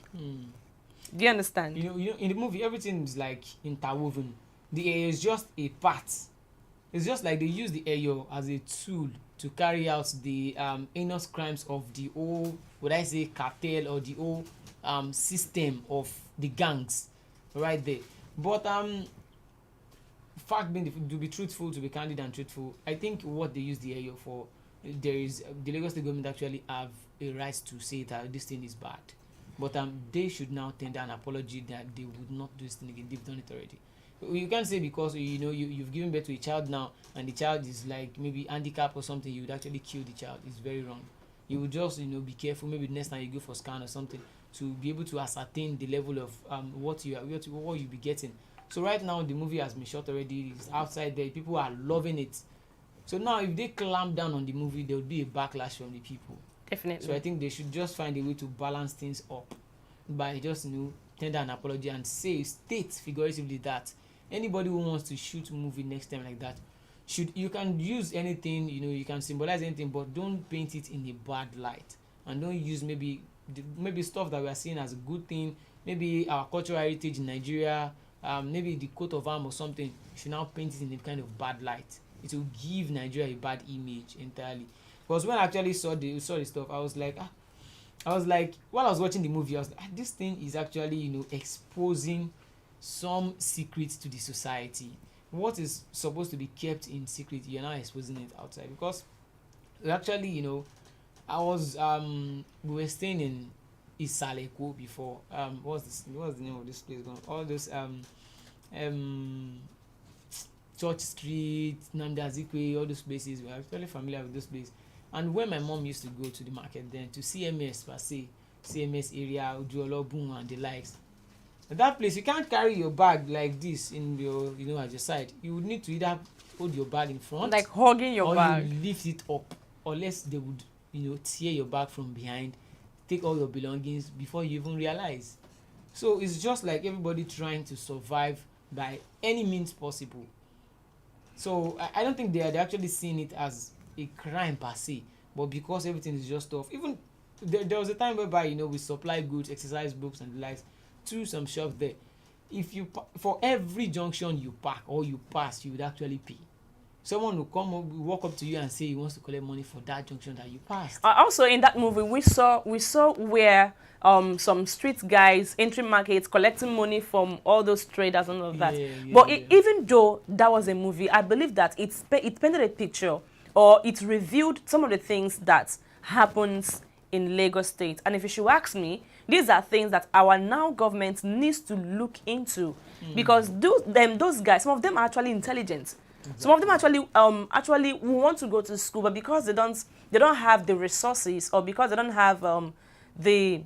Do you understand? You know, in the movie, everything is like interwoven. The Eyo is just a part. It's just like they use the Eyo as a tool to carry out the heinous crimes of the whole, would I say, cartel, or the whole system of the gangs right there. But fact being, to be truthful, to be candid and truthful, I think what they use the Eyo for, the Lagos State government actually have a right to say that this thing is bad. But they should now tender an apology that they would not do this thing again. They've done it already. You can't say because you've given birth to a child now and the child is like maybe handicapped or something, you would actually kill the child. It's very wrong. You would just be careful. Maybe the next time you go for scan or something to be able to ascertain the level of what you'll be getting. So right now the movie has been shot already. It's outside there. People are loving it. So now if they clamp down on the movie, there will be a backlash from the people. Definitely. So I think they should just find a way to balance things up by just tender an apology and state figuratively that anybody who wants to shoot a movie next time like that, you can use anything, you can symbolize anything, but don't paint it in a bad light, and don't use maybe stuff that we are seeing as a good thing, maybe our cultural heritage in Nigeria, maybe the coat of arms or something. You should now paint it in a kind of bad light. It will give Nigeria a bad image entirely. Because when I actually saw the stuff, I was like, while I was watching the movie, I was like, this thing is actually exposing some secrets to the society. What is supposed to be kept in secret, you're now exposing it outside. Because actually, I was we were staying in Isaleko before. What's the name of this place? All those Church Street, Nnamdi Azikiwe, all those places. We are very familiar with those places. And when my mom used to go to the market then to CMS per se, CMS area, Ujuolobun and the likes. At that place, you can't carry your bag like this in your, at your side. You would need to either hold your bag in front, like hugging your bag, or you lift it up, unless they would, tear your bag from behind, take all your belongings before you even realize. So it's just like everybody trying to survive by any means possible. So I don't think they're actually seeing it as a crime per se, but because everything is just off. Even there was a time whereby we supply goods, exercise books and the likes to some shops there. If you for every junction you park or you pass, you would actually pay. someone will walk up to you and say he wants to collect money for that junction that you passed. Also, in that movie, we saw where some street guys entering markets collecting money from all those traders and all of that. But even though that was a movie, I believe that it painted a picture, or it revealed some of the things that happens in Lagos State. And if you should ask me, these are things that our now government needs to look into, because those guys, some of them are actually intelligent. Exactly. Some of them actually want to go to school, but because they don't have the resources, or because they don't have the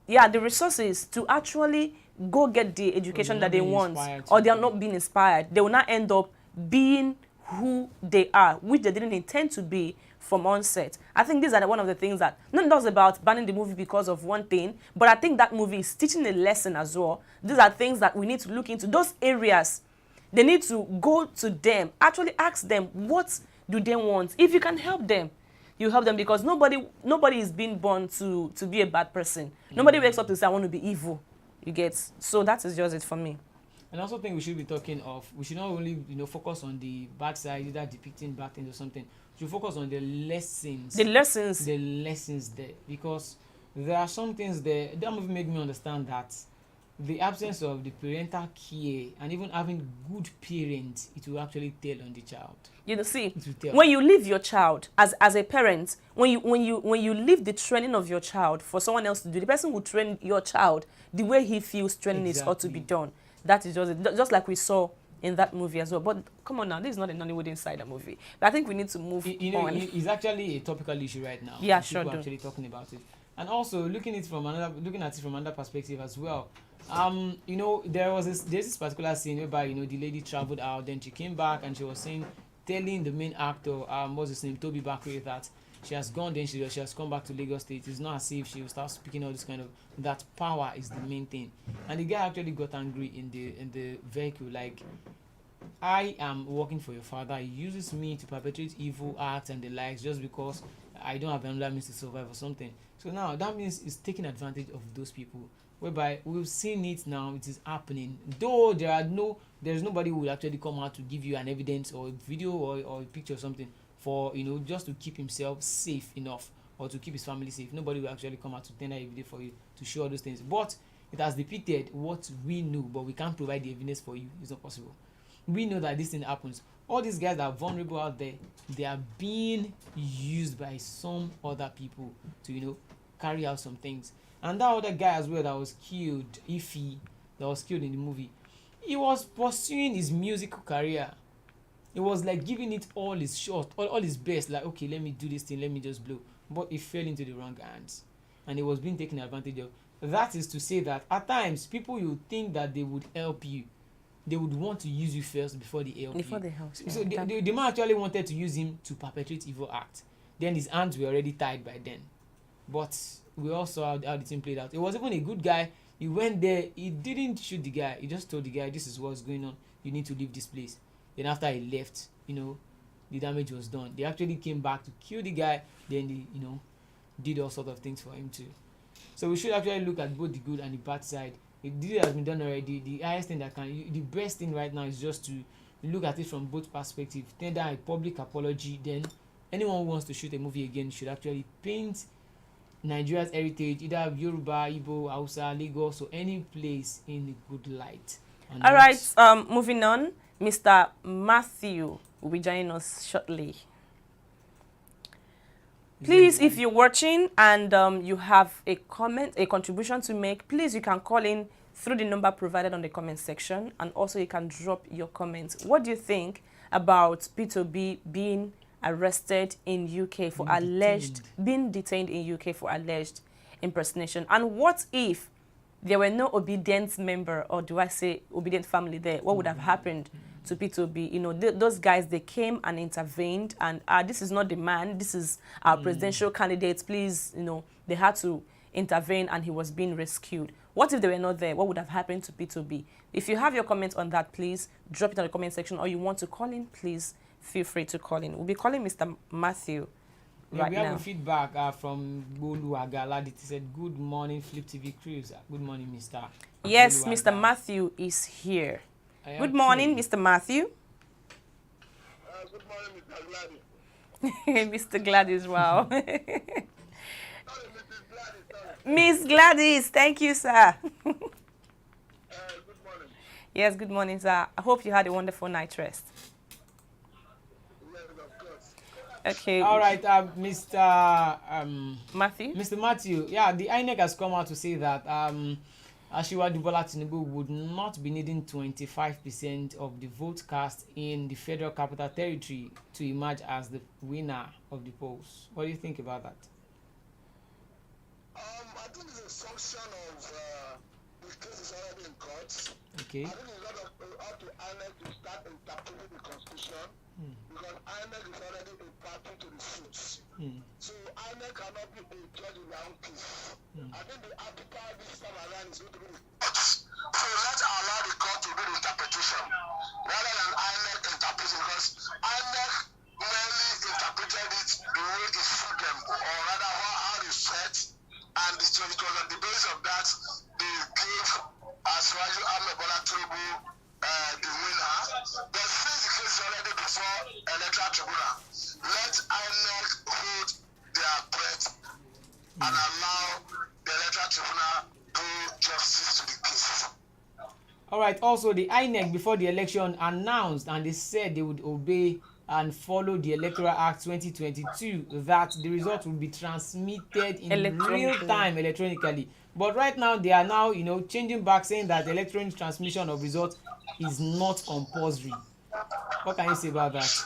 resources to actually go get the education that they want, or they are not being inspired, they will not end up being who they are, which they didn't intend to be from onset. I think these are one of the things that, not just about banning the movie because of one thing, but I think that movie is teaching a lesson as well. These are things that we need to look into. Those areas, they need to go to them, actually ask them, what do they want? If you can help them, you help them, because nobody is being born to be a bad person. Nobody wakes up to say, I want to be evil. You get? So that is just it for me. And I also think we should be talking of, we should not only focus on the bad side, either depicting bad things or something. We should focus on the lessons. The lessons there, because there are some things there that movie made me understand that the absence of the parental care and even having good parents, it will actually tell on the child. You see, when you leave your child as a parent, when you leave the training of your child for someone else to do, the person will train your child the way he feels training is ought to be done. That is just like we saw in that movie as well. But come on now, this is not a Nollywood Insider movie. But I think we need to move on. It's actually a topical issue right now. Yeah, sure. People are actually talking about it, and also looking at it from another perspective as well. There's this particular scene whereby the lady traveled out, then she came back and she was telling the main actor, what's his name, Toby Bakri, that she has gone, then she has come back to Lagos State. It's not as if she will start speaking all this kind of, that power is the main thing. And the guy actually got angry in the vehicle, like, I am working for your father. He uses me to perpetrate evil acts and the likes just because I don't have another means to survive or something. So now that means it's taking advantage of those people, whereby we've seen it now, it is happening. Though there's nobody who will actually come out to give you an evidence or a video or a picture or something for just to keep himself safe enough or to keep his family safe. Nobody will actually come out to tender a video for you to show all those things. But it has depicted what we know, but we can't provide the evidence for you. It's not possible. We know that this thing happens. All these guys that are vulnerable out there, they are being used by some other people to carry out some things. And that other guy as well that was killed, that was killed in the movie, he was pursuing his musical career. He was like giving it all his shot, all his best, like, okay, let me do this thing, let me just blow. But it fell into the wrong hands and it was being taken advantage of. That is to say that at times people, you think that they would help you, they would want to use you first before they help you. So the man actually wanted to use him to perpetrate evil acts. Then his hands were already tied by then. But we all saw how the thing played out. It was even a good guy. He went there. He didn't shoot the guy. He just told the guy, this is what's going on. You need to leave this place. Then after he left, the damage was done. They actually came back to kill the guy. Then they, did all sort of things for him too. So we should actually look at both the good and the bad side. If this has been done already, the highest thing the best thing right now is just to look at it from both perspectives. Tender a public apology. Then anyone who wants to shoot a movie again should actually paint Nigeria's heritage, either Yoruba, Igbo, Hausa, Lagos, or any place in a good light. All right, moving on, Mr. Matthew will be joining us shortly. Please, if you're watching and you have a comment, a contribution to make, please, you can call in through the number provided on the comment section, and also you can drop your comments. What do you think about P2B being arrested in UK for being detained in UK for alleged impersonation? And what if there were no obedient member, or do I say obedient family there? What would have happened to P2B? Those guys, they came and intervened, and this is not the man, this is our presidential candidate, please, they had to intervene and he was being rescued. What if they were not there? What would have happened to P2B? If you have your comments on that, please drop it in the comment section, or you want to call in, please feel free to call in. We'll be calling Mr. Matthew right now. We have a feedback from Bolu Agala. It said, good morning, Flip TV crews. Good morning, Mr. Yes, Mr. Matthew is here. Good morning, Mr. Matthew. Good morning, Mr. Gladys. Mr. Gladys, wow. Sorry, Mrs. Gladys, sorry. Miss Gladys, thank you, sir. Good morning. Yes, good morning, sir. I hope you had a wonderful night rest. Yes, of course. Okay. All right, Mr. Matthew? Mr. Matthew, yeah, the INEC has come out to say that Asiwaju Bola Tinubu would not be needing 25% of the vote cast in the Federal Capital Territory to emerge as the winner of the polls. What do you think about that? I think it's a function of the case is already in court. Okay. I think it's not up to INEC to start interpreting the Constitution because INEC is already a party to the suits. So INEC cannot be a judge in their own case. I think the article this time around is going to be the court. So let's allow the court to do the interpretation rather than INEC interpreting because INEC merely interpreted it the way it suited them or rather how they felt, and it was on the basis of that they gave Asiwaju Bola Tinubu the winner. But since the case is already before electoral tribunal, let INEC hold their breath and allow the electoral tribunal do justice to the case. All right. Also, the INEC before the election announced and they said they would obey and follow the Electoral Act 2022 that the result will be transmitted in real time electronically. But right now they are now, changing back, saying that electronic transmission of results is not compulsory. What can you say about that?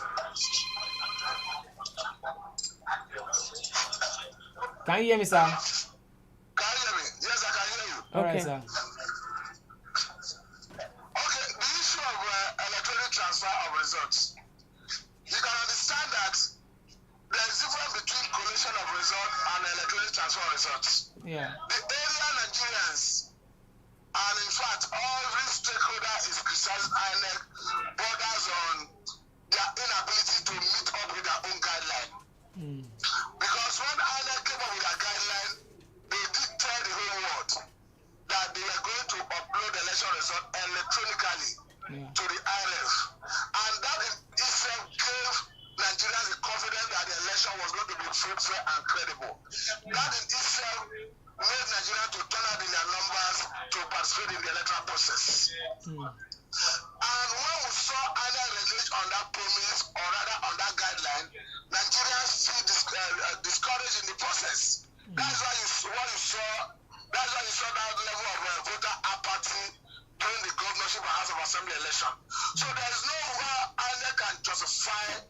Can you hear me, sir? Can you hear me? Yes, I can hear you. All right, Okay. sir. Okay, the issue of electronic transfer of results. You can understand that there is difference between collation of results and electronic transfer of results. Yeah. The area Nigerians, and in fact, every stakeholder is criticizing INEC borders on their inability to meet up with their own guideline. Because when INEC came up with their guideline, they did tell the whole world that they were going to upload the election result electronically to the IRF. And that in itself gave Nigerians the confidence that the election was going to be free, fair, and credible. That in itself made Nigerians to turn out in their numbers to participate in the electoral process. And when we saw either relief on that promise or rather on that guideline, Nigerians feel discouraged in the process. That's why you saw that level of voter apathy during the governorship and House of Assembly election. So there is no way INEC can justify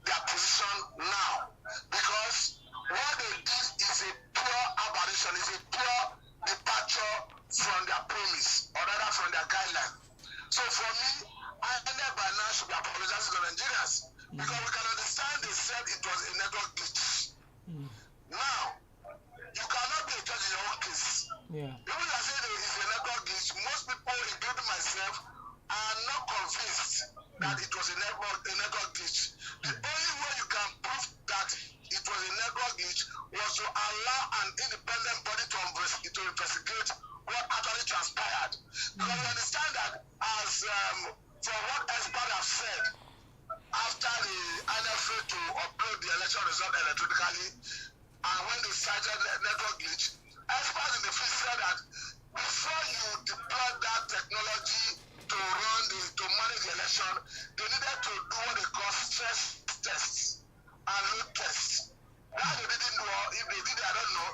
their position now because what they did is a pure aberration, is a pure departure from their promise or rather from their guideline. So for me, INEC by now should be apologizing to Nigerians because we can understand they said it was a network glitch. Now, you cannot be a judge in your own case. Yeah. People that say there is a network glitch, most people, including myself, are not convinced that it was a network glitch. The only way you can prove that it was a network glitch was to allow an independent body to investigate what actually transpired. Because you understand that as from what experts have said, after the INEC failed to upload the election result electronically, and when they cited network glitch, experts in the field said that before you deploy that technology to manage the election, they needed to do what they call stress tests and load tests. That they didn't know. If they did, I don't know.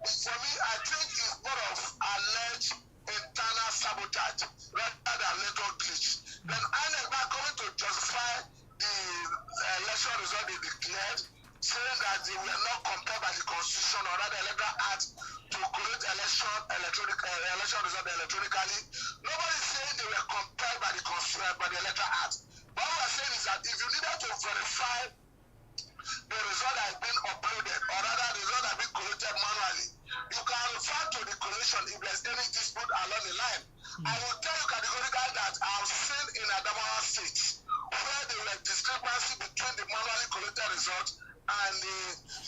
For me, I think it's more of alleged internal sabotage rather than network glitch. Then INEC now coming to justify the election result they declared, saying that they were not compelled by the Constitution or rather Electoral Act to collect election result electronically. Nobody is saying they were compelled by the Constitution, by the Electoral Act. What we are saying is that if you needed to verify the result has been uploaded or rather the result has been collected manually, you can refer to the collation if there's any dispute along the line. I will tell you categorically that I've seen in Adamawa State where there were discrepancy between the manually collected result and the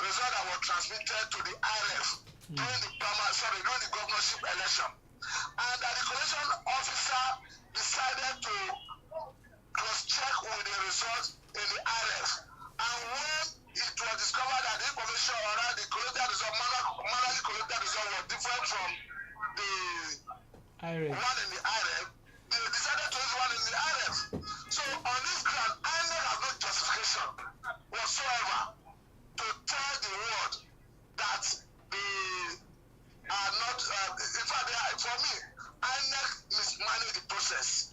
result that was transmitted to the IRF during the governorship election. And that the collation officer decided to cross-check with the result in the IRF. And when it was discovered that the information around the collected result, manually collected result was different from the one in the IRF, they decided to use one in the IRF. So on this ground, INEC has no justification whatsoever to tell the world that they are not, in fact, for me, INEC mismanaged the process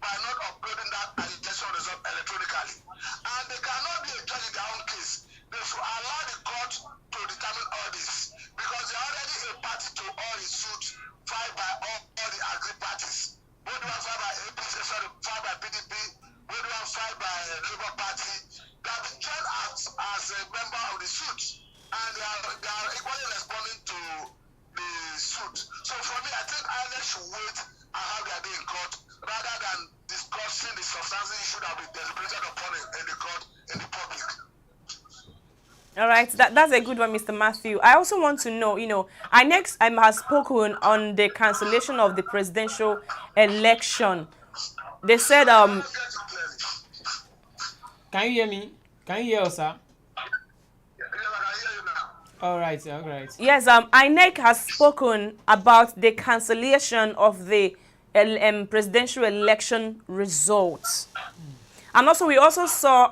by not uploading that election result electronically. And they cannot be a judge in their own case. They should allow the court to determine all this, because they are already a party to all the suits filed by all the agreed parties. Both the one filed by APC, filed by PDP, both the one filed by Labour Party, that joined as a member of the suit, and they are equally responding to the suit. So for me, I think INEC should wait and have their day in court rather than discussing the substantive issue that will be deliberated upon in the court, in the public. All right, that's a good one, Mr. Matthew. I also want to know, INEC has spoken on the cancellation of the presidential election. They said, Can you hear me? Can you hear us, sir? All right, all right. Yes, INEC has spoken about the cancellation of the presidential election results. And also, we also saw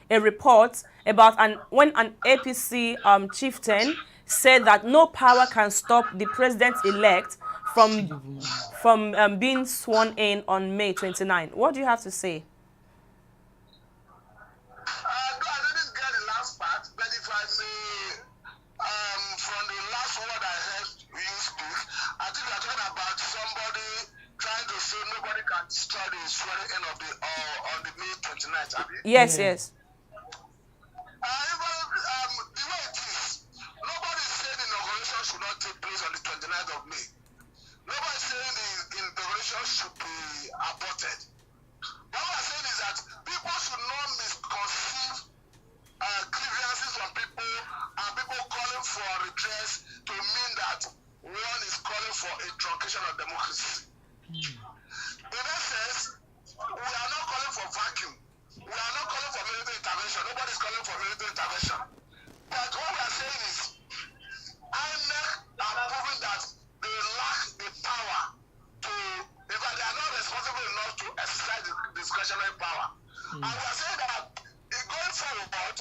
a report about when an APC chieftain said that no power can stop the president-elect from being sworn in on May 29. What do you have to say? I didn't get the last part, but if I may, from the last word I heard you speak, I think you're talking about somebody trying to say nobody can destroy the swearing in of on the May 29th, have you? Yes, yes. The way it is, nobody is saying the inauguration should not take place on the 29th of May. Nobody is saying the inauguration should be aborted. What we're saying is that people should not misconceive grievances from people and people calling for redress to mean that one is calling for a truncation of democracy. In essence, we are not calling for vacuum. We are not calling for military intervention. Nobody is calling for military intervention. But what we are saying is, INEC are proving that they lack the power to, in fact, they are not responsible enough to exercise the discretionary power. And we are saying that going forward,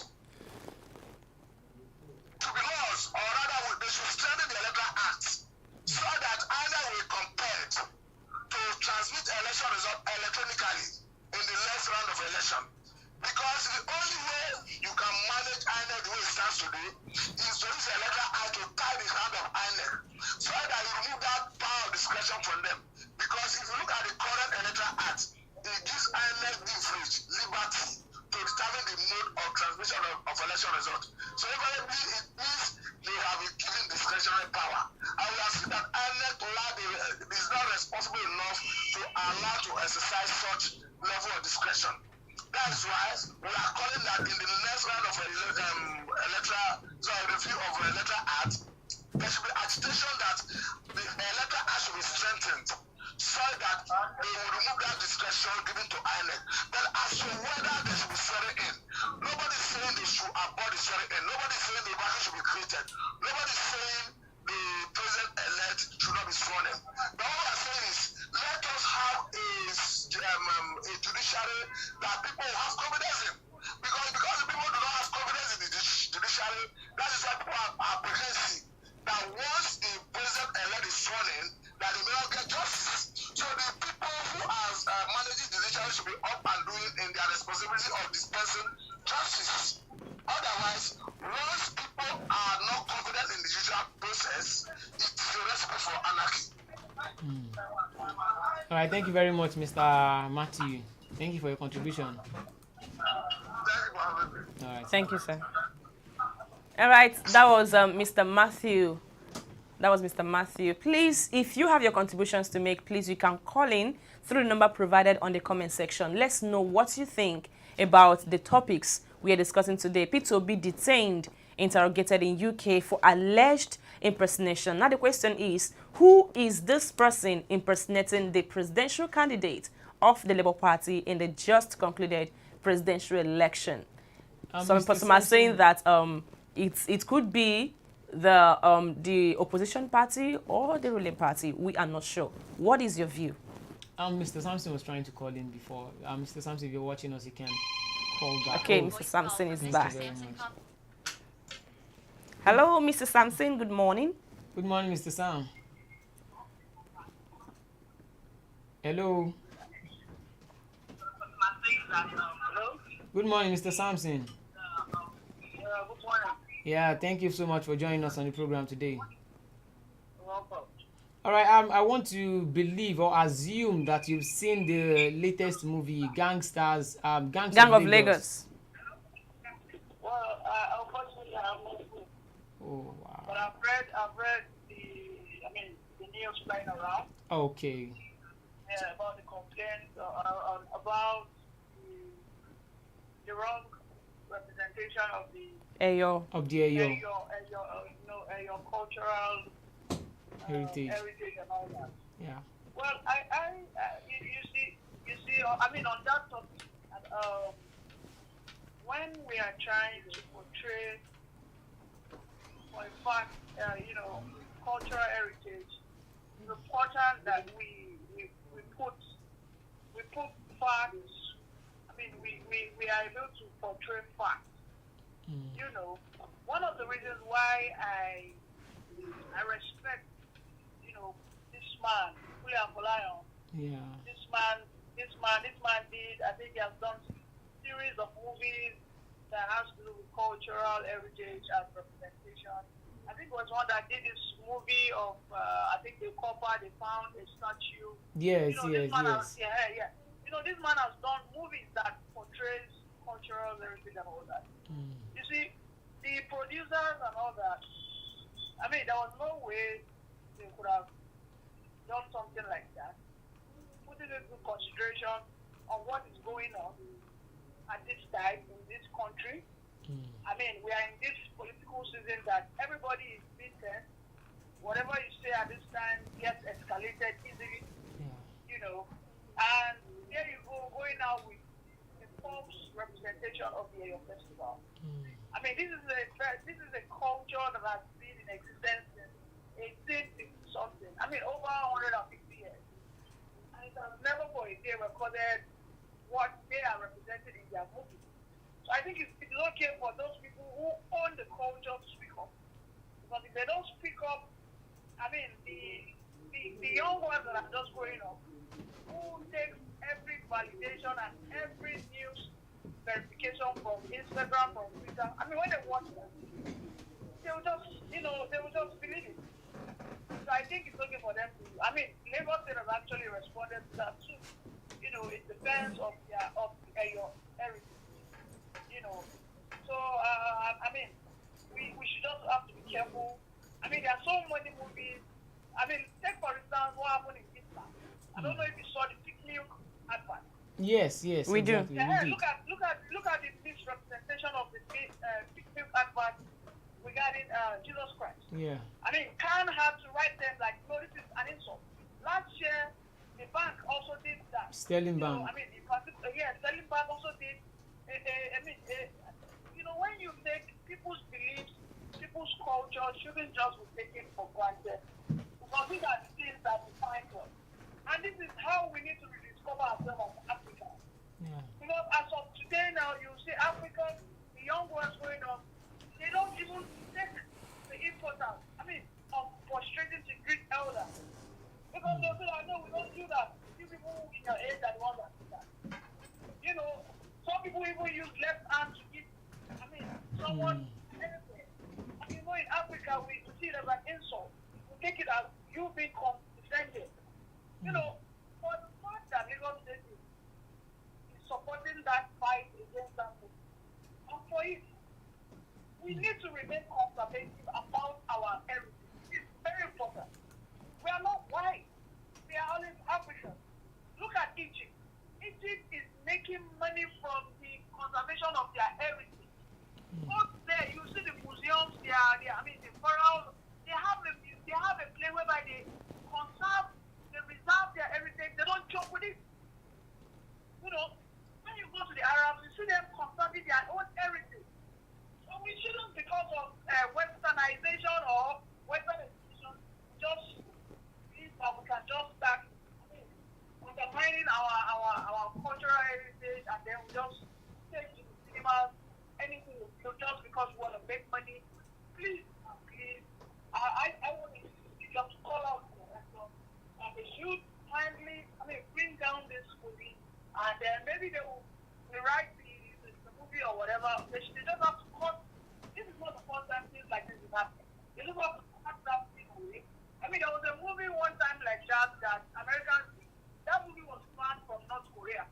to be laws, or rather, they should strengthen the Electoral Act so that INEC will be compelled to transmit election results electronically in the next round of election. Because the only way you can manage INEC the way it stands today is to use the Electoral Act to tie the hand of INEC so that you remove that power of discretion from them. Because if you look at the current Electoral Act, it gives INEC liberty to determine the mode of transmission of election results. So invariably, it means they have been given discretionary power. And we have seen that INEC is not responsible enough to allow to exercise such level of discretion. That is why we are calling that in the next round of review of the Electoral Act, there should be agitation that the Electoral Act should be strengthened so that they will remove that discretion given to INEC. But as to whether they should be swearing in, nobody is saying they should abort the swearing in. Nobody is saying the vacuum should be created. Nobody is saying the president-elect should not be sworn in. But what we are saying is, let us have a judiciary that people have confidence in. Because the people do not have confidence in the judiciary, that is why people are apprehensive that once the president-elect is sworn in, that they may not get justice. So the people who are managing the judiciary should be up and doing in their responsibility of dispensing justice. Otherwise, once people are not confident in the judicial process, it's a recipe for anarchy. All right, thank you very much, Mr. Matthew. Thank you for your contribution. Thank you for having me. All right. Thank you, sir. All right, that was Mr. Matthew. That was Mr. Matthew. Please, if you have your contributions to make, please, you can call in through the number provided on the comment section. Let's know what you think about the topics we are discussing today. P2B detained, interrogated in UK for alleged impersonation. Now the question is, who is this person impersonating the presidential candidate of the Labour Party in the just concluded presidential election. Some people are saying that it could be the opposition party or the ruling party. We are not sure. What is your view? Mr. Sampson was trying to call in before. Mr. Sampson, if you're watching us, you can call back. Okay, Mr. Sampson is back. Thank you very much. Hello, Mr. Sampson. Good morning. Good morning, Mr. Sam. Hello. Good morning, Mr. Sampson. Good morning. Yeah, thank you so much for joining us on the program today. Welcome. All right, I want to believe or assume that you've seen the latest movie, Gang of Lagos. Well, unfortunately, I haven't seen. Oh, wow. But I've read the news flying around. Okay. Yeah, about the complaints about the wrong representation of the Ayo. your cultural Heritage. and all that. Yeah. Well, you see, on that topic, when we are trying to portray, for a fact, cultural heritage, it's important that we put facts. We are able to portray facts. You know, one of the reasons why I respect, this man, William Bolayon. Yeah. This man did, I think he has done series of movies that has to do with cultural heritage and representation. I think it was one that did this movie of, I think they found a statue. Yes, this man yes. This man has done movies that portrays cultural heritage and all that. You see, the producers and all that, there was no way they could have done something like that, putting into consideration on what is going on at this time in this country. We are in this political season that everybody is being tense. Whatever you say at this time gets escalated easily, and here you go, going out with the false representation of the Ayo Festival. This is a culture that has been in existence since 1850 something. Over 150 years. And it has never for a day recorded what they are represented in their movie. So I think it's okay for those people who own the culture to speak up. Because if they don't speak up, the young ones that are just growing up, who takes every validation and every news verification from Instagram, from Twitter. When they watch that, they will just believe it. So I think it's okay for them to. Lagos State has actually responded to that too. It depends of your heritage. So we should just have to be careful. There are so many movies. Take for instance what happened in Islam. I don't know if you saw the Thick Milk advert. Yes, we do. Look at the misrepresentation of the Thick Milk advert regarding Jesus Christ. Yeah. Khan had to write them like, no, this is an insult. Last year, the bank also did that. Sterling Bank. Sterling Bank also did. When you take people's beliefs, people's culture shouldn't just be taken for granted. Because these are the things that define us. And this is how we need to rediscover ourselves as Africa. Yeah. Because as of today now, you see Africans, the young ones growing up, they don't even take the importance, of prostrating to Greek elders. Because they'll say, no, we don't do that. You people in your age are the ones that do that. Some people even use left hand to give, someone anything. In Africa, we see it as an insult. We take it as you being condescending. For the fact that Lagos State is supporting that fight against that, and for it, we need to remain conservative about our heritage. It's very important. We are not white. We are always African. Look at Egypt. Egypt is making money from the conservation of their heritage. Both there, you see the museums, the pharaohs, they have a place whereby they conserve, they reserve their heritage, they don't joke with it. see them conserving their own heritage. So we shouldn't, because of westernization or western institutions, just think that we can just start undermining our cultural heritage, and then we just take to the cinemas anything we do just because we want to make money. Please, I want to just call out the director that they should kindly, bring down this movie, and then maybe they will rewrite the movie or whatever. They just have to cut. This is not the first time things like this is happening. They just have to cut that thing away. There was a movie one time like that Americans. That movie was banned from North Korea.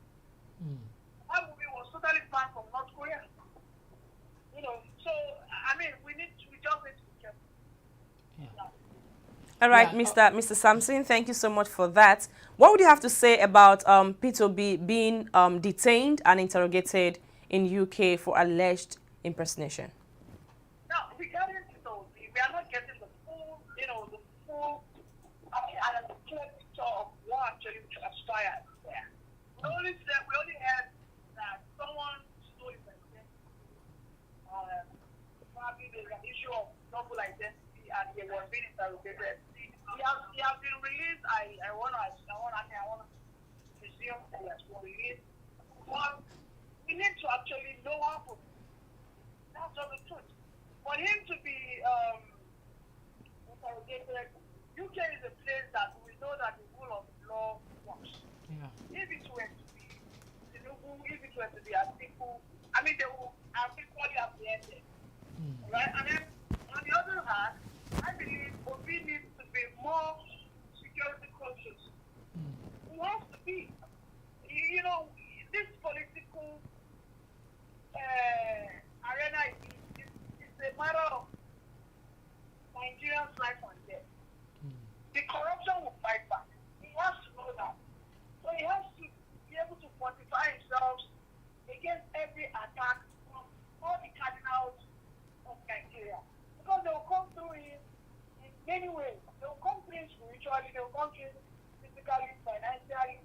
That movie was totally banned from North Korea. So we just need to be careful. Yeah. All right, Mr. Sampson, thank you so much for that. What would you have to say about P2B being detained and interrogated in UK for alleged impersonation? Now, regarding P2B, we are not getting the full, and a clear picture of what actually transpired there. We only heard that someone stole his identity. Probably there's an issue of double identity, and he was being interrogated. He has been released. I want to presume that he has been released. But we need to actually know how to. That's not the truth. For him to be interrogated, UK is a place that we know that the rule of law works. Yeah. If it were to be Tinubu, if it were to be Atiku, they will have equally apprehended. Right? And then, on the other hand, I believe Obi needs to be more security conscious. He has to be. This political arena is a matter of Nigerians' life and death. The corruption will fight back. He has to know that. So he has to be able to fortify himself against every attack from all the cardinals of Nigeria. Because they will come through him in many ways. They will come through him spiritually, they will come through him physically, financially,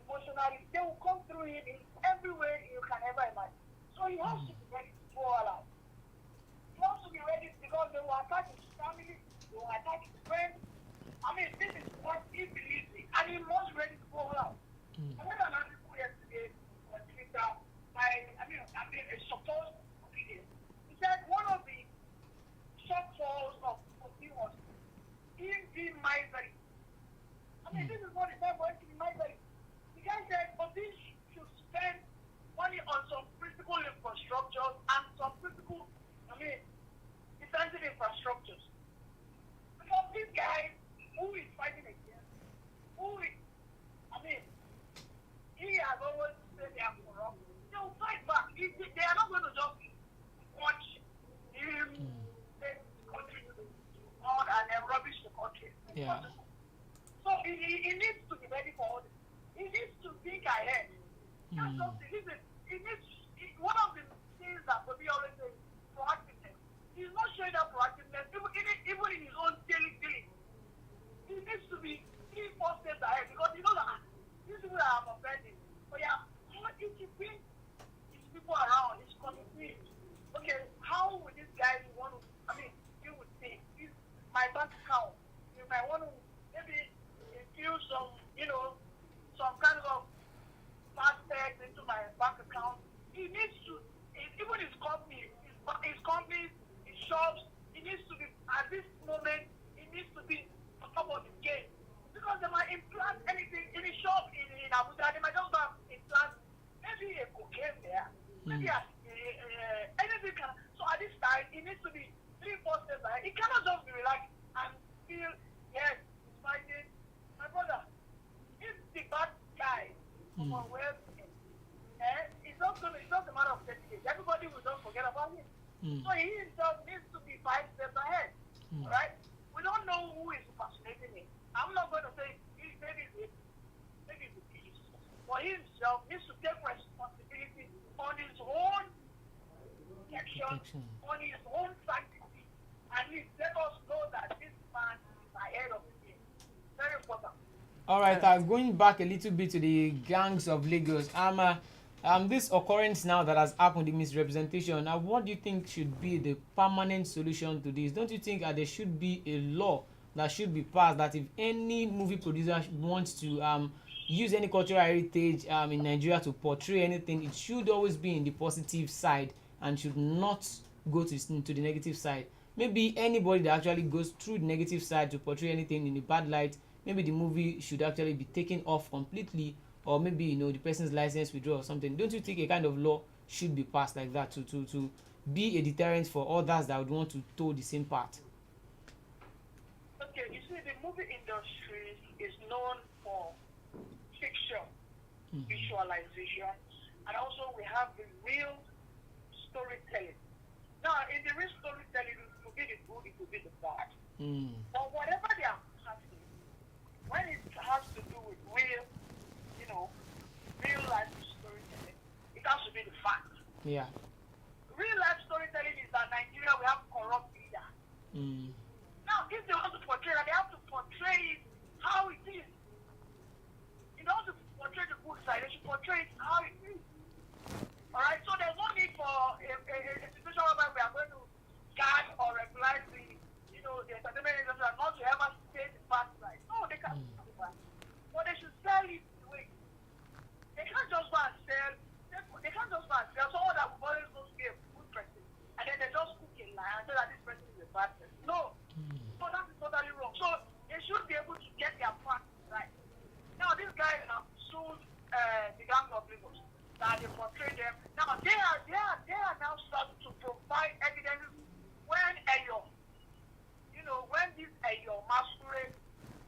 emotionally. They will come through him in every way you can ever imagine. So he has to be ready to go all out. He has to be ready because they will attack his family, they will attack his friends. This is what he believes in, and he must be ready to go all out. I read an article yesterday on Twitter by, a supposed opinion. He said one of the shortfalls of Obi was him being miserly. This is what he said for him to be miserly. The guy said Obi should spend money on some critical infrastructures and some critical, defensive infrastructures. Because this guy who is fighting against, he has always said they are corrupt. They will fight back. They are not going to just watch him take the country on and then rubbish the country. Yeah. So he needs to be ready for all this. He needs to think ahead. That's something. Listen, one of the things that Bobby always says is proactiveness. He's not showing that proactiveness, even in his own daily dealings. He needs to be 3-4 steps ahead because you know that these people that are offending. But yeah, if you bring these people around, it's coming. Okay, how would this guy want to? You would say, this my bank account. You might want to maybe infuse some kind of fast tags into my bank account. He needs to, even his company, his shops, he needs to be at this moment. He needs to be on top of the game because they might implant anything in a shop in Abuja. They might just have implant maybe a cocaine there, maybe anything. So at this time, he needs to be 3-4 steps ahead. He cannot just be relaxed and feel yes, he's fighting. My brother, if the bad guy from where it's not a matter of 30 days. Everybody will just forget about him. So he himself needs to be 5 steps ahead. Right? We don't know who is impersonating him. I'm not going to say maybe it's the police. But he himself needs to take responsibility on his own protection, on his own sanctity, and let us know that this man is ahead of the game. Very important. All right, going back a little bit to the gangs of Lagos. This occurrence now that has happened, the misrepresentation, what do you think should be the permanent solution to this? Don't you think there should be a law that should be passed that if any movie producer wants to use any cultural heritage in Nigeria to portray anything, it should always be in the positive side and should not go to the negative side? Maybe anybody that actually goes through the negative side to portray anything in a bad light, maybe the movie should actually be taken off completely, or maybe the person's license withdraw or something. Don't you think a kind of law should be passed like that to be a deterrent for others that would want to toe the same path? Okay, you see, the movie industry is known for fiction, visualization, and also we have the real storytelling. Now, in the real storytelling, it could be the good, it could be the bad. But whatever they are passing, when it has to do with real life storytelling, it has to be the fact. Yeah. Real life storytelling is that Nigeria, we have corrupt leaders. Now, if they want to portray that, they have to portray it how it is. In order to portray the good side, they should portray it how it is. Alright, so there's no need for a situation where we are going to guard or regularize the entertainment industry and not to ever say the bad side. No, they can't do that. But they should sell it the way. They can't just go and sell. They can't just go and sell someone that will always go to be a good person, and then they just cook a lie and say that this person is a bad person. No. So that is totally wrong. So they should be able to get their facts right. Now, these guys have sued the gang of Lagos. That they portray them. Now they are now starting to provide evidence when when this masquerade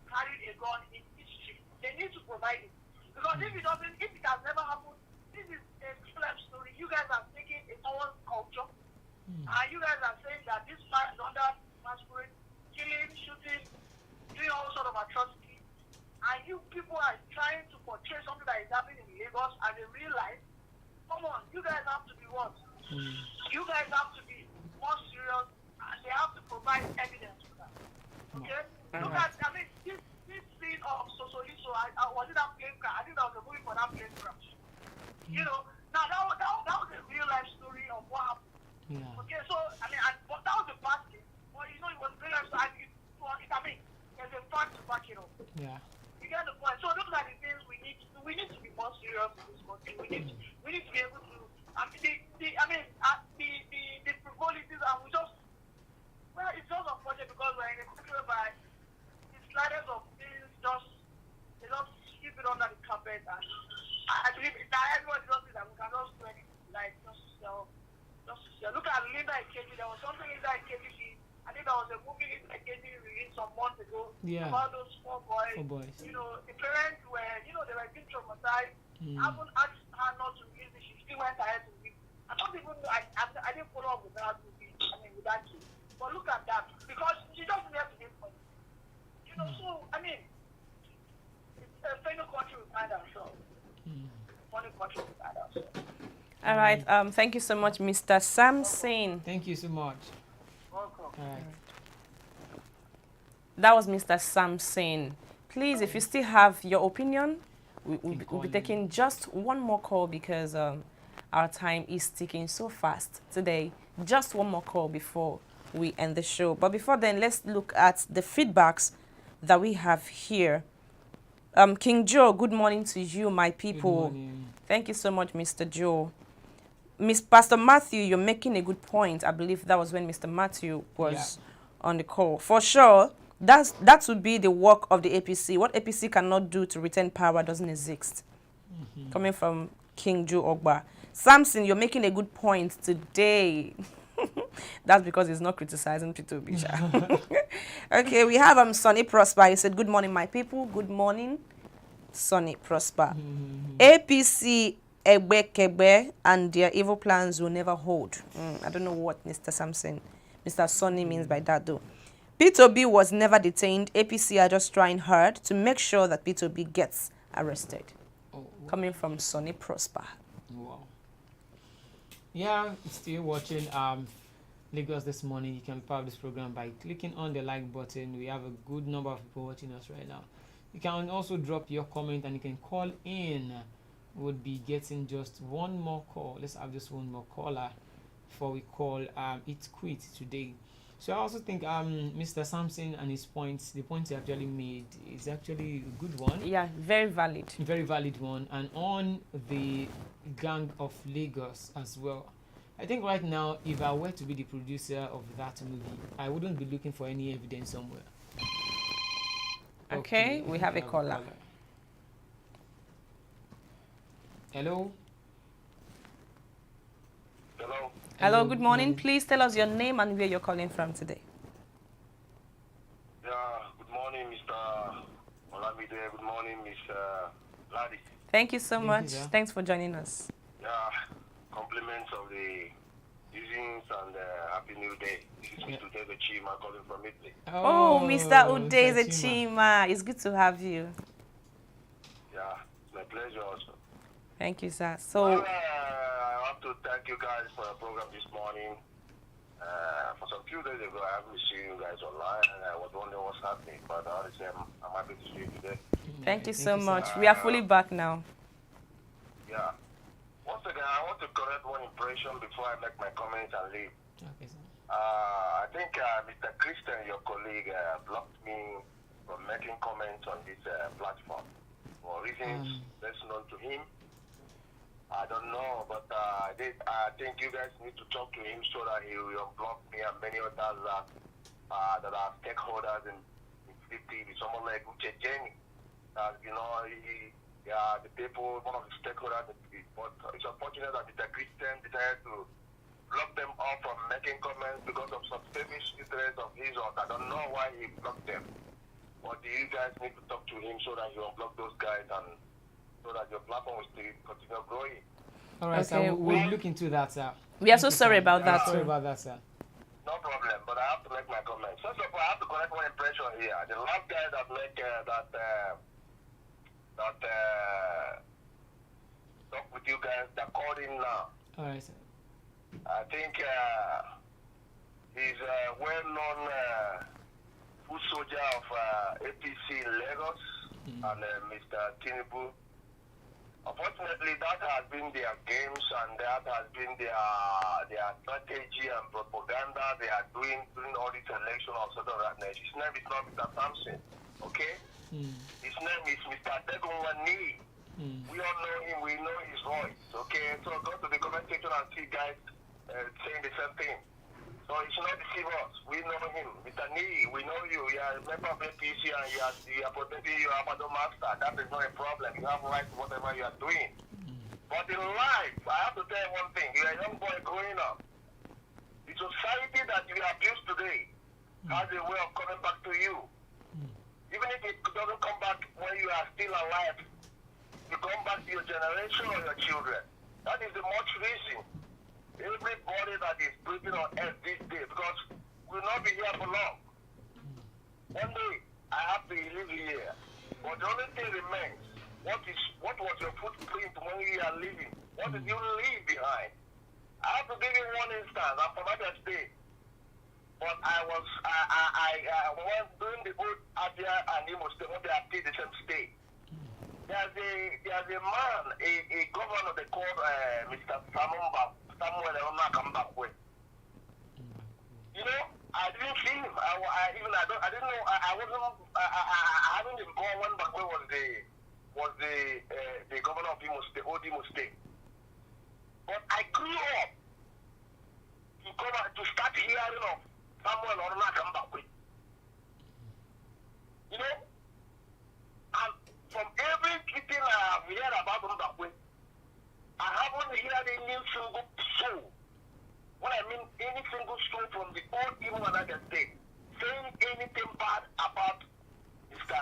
carried a gun in history. They need to provide it. Because if it has never happened, this is a true life story. You guys are taking a foreign culture, and you guys are saying that this man is under masquerade, killing, shooting, doing all sort of atrocities. And you people are trying to portray something that is happening in Lagos as a real life. Come on, you guys have to be what? You guys have to be more serious, and they have to provide evidence for that. Okay? Look at, this scene of Sosoliso, was it that plane crash? I think that was a movie for that plane crash. Now that was a real life story of what happened. Yeah. Okay, so, but that was a bad thing. But it was real life story, there's a fact to back it up. Yeah. You get the point. So those are the things we need to be more serious in this country. We need to be able to the frivolities, and we just it's just unfortunate because we're in a country whereby the slightest of things they just sweep it under the carpet, and I believe that everybody does it, and we can just do anything just to sell. Look at Linda Ikeji. There was something Linda Ikeji did. I think there was a movie Linda Ikeji released some months ago about those four boys. The parents were, they were being traumatized. I haven't asked her not to release it. She still went ahead to read. I don't even know. I didn't follow up with that movie. With that kid. But look at that, because she doesn't have to get money. So it's a funny country we find ourselves. Funny country we find ourselves. All right. Thank you so much, Mr. Samson. Thank you so much. Welcome. All right. That was Mr. Samson. Please, if you still have your opinion, we'll be taking just one more call because our time is ticking so fast today. Just one more call before we end the show. But before then, let's look at the feedbacks that we have here. King Joe, good morning to you, my people. Good morning. Thank you so much, Mr. Joe. Miss Pastor Matthew, you're making a good point. I believe that was when Mr. Matthew was on the call. For sure, that would be the work of the APC. What APC cannot do to retain power doesn't exist. Coming from King Joe Ogba. Samson, you're making a good point today. That's because he's not criticizing Peter Bisha. Okay, we have Sonny Prosper. He said, good morning, my people. Good morning, Sonny Prosper. APC Egbe and their evil plans will never hold. I don't know what Mr. Sonny means by that, though. P2B was never detained. APC are just trying hard to make sure that P2B gets arrested. Coming from Sonny Prosper. Wow. Yeah, still watching Lagos This Morning. You can be part of this program by clicking on the like button. We have a good number of people watching us right now. You can also drop your comment and you can call in would be getting just one more call. Let's have just one more caller before we call it quit today. So I also think Mr. Sampson and his points, the points he actually made is actually a good one. Yeah, very valid. Very valid one. And on the Gang of Lagos as well. I think right now, if I were to be the producer of that movie, I wouldn't be looking for any evidence somewhere. Okay, we have a caller. Hello? Hello. Hello, good morning. Please tell us your name and where you're calling from today. Yeah, good morning, Mr. Olamide. Good morning, Miss Ladi. Thank you so Thank much. you, sir. Thanks for joining us. Yeah, compliments of the seasons and Happy New Day. This is Mr. David Chima calling from Italy. Oh, Mr. Udeze Mr. Chima. It's good to have you. Yeah, it's my pleasure also. Thank you, sir. Well, So, I want to thank you guys for the program this morning. For some few days ago, I haven't seen you guys online, and I was wondering what's happening. But honestly, I'm happy to see you today. thank you so much. We are fully back now. Yeah. Once again, I want to correct one impression before I make my comments and leave. Okay, sir. I think Mr. Christian, your colleague, blocked me from making comments on this platform for reasons best known to him. I don't know, but I think you guys need to talk to him so that he will unblock me and many others that are stakeholders in Fifty. Someone like Uche Jenny, you know, the people, one of the stakeholders. But it's unfortunate that Mr. Christian decided to block them off from making comments because of some selfish interest of his or I don't know why he blocked them. But you guys need to talk to him so that you unblock those guys and so that your platform will still continue growing. All right, Okay. sir. We'll look into that, sir. We are so sorry about that, Sorry too. about that, sir. No problem, but I have to make my comments. First of all, I have to correct one impression here. The last guy that make talk with you guys that called in now. All right, sir. I think he's a well-known foot soldier of APC in Lagos and Mr. Tinubu. Unfortunately, that has been their games and that has been their strategy and propaganda they are doing during all this election of Southern Radness. His name is not Mr. Sampson, okay? His name is Mr. Degunwani. We all know him, we know his voice, okay? So go to the comment section and see guys saying the same thing. So he should not deceive us. We know him. Mr. Nee, we know you. You are a member of APC and you are protecting your Abado master. That is not a problem. You have right to whatever you are doing. But in life, I have to tell you one thing. You are a young boy growing up. The society that you abuse today has a way of coming back to you. Even if it doesn't come back when you are still alive, you come back to your generation or your children. That is the much reason. Everybody that is breathing on earth this day, because we will not be here for long. One day, I have to live here. But the only thing remains, what was your footprint when you are living? What did you leave behind? I have to give you one instance. I'm from Abia State. But I was doing the old Abia and Imo State when they are still the same state. There's a man, a governor they called Mr. Samuel Onakambakwe. You know, I didn't see him. I didn't know. I haven't been born when Bakwe was the governor of Imo State, old Imo State. But I grew up to start hearing of Samuel Onakambakwe. You know, and from everything I have heard about Mbakwe, I haven't heard any single soul. When I mean any single soul from the old Imo and Abia State saying anything bad about Mr.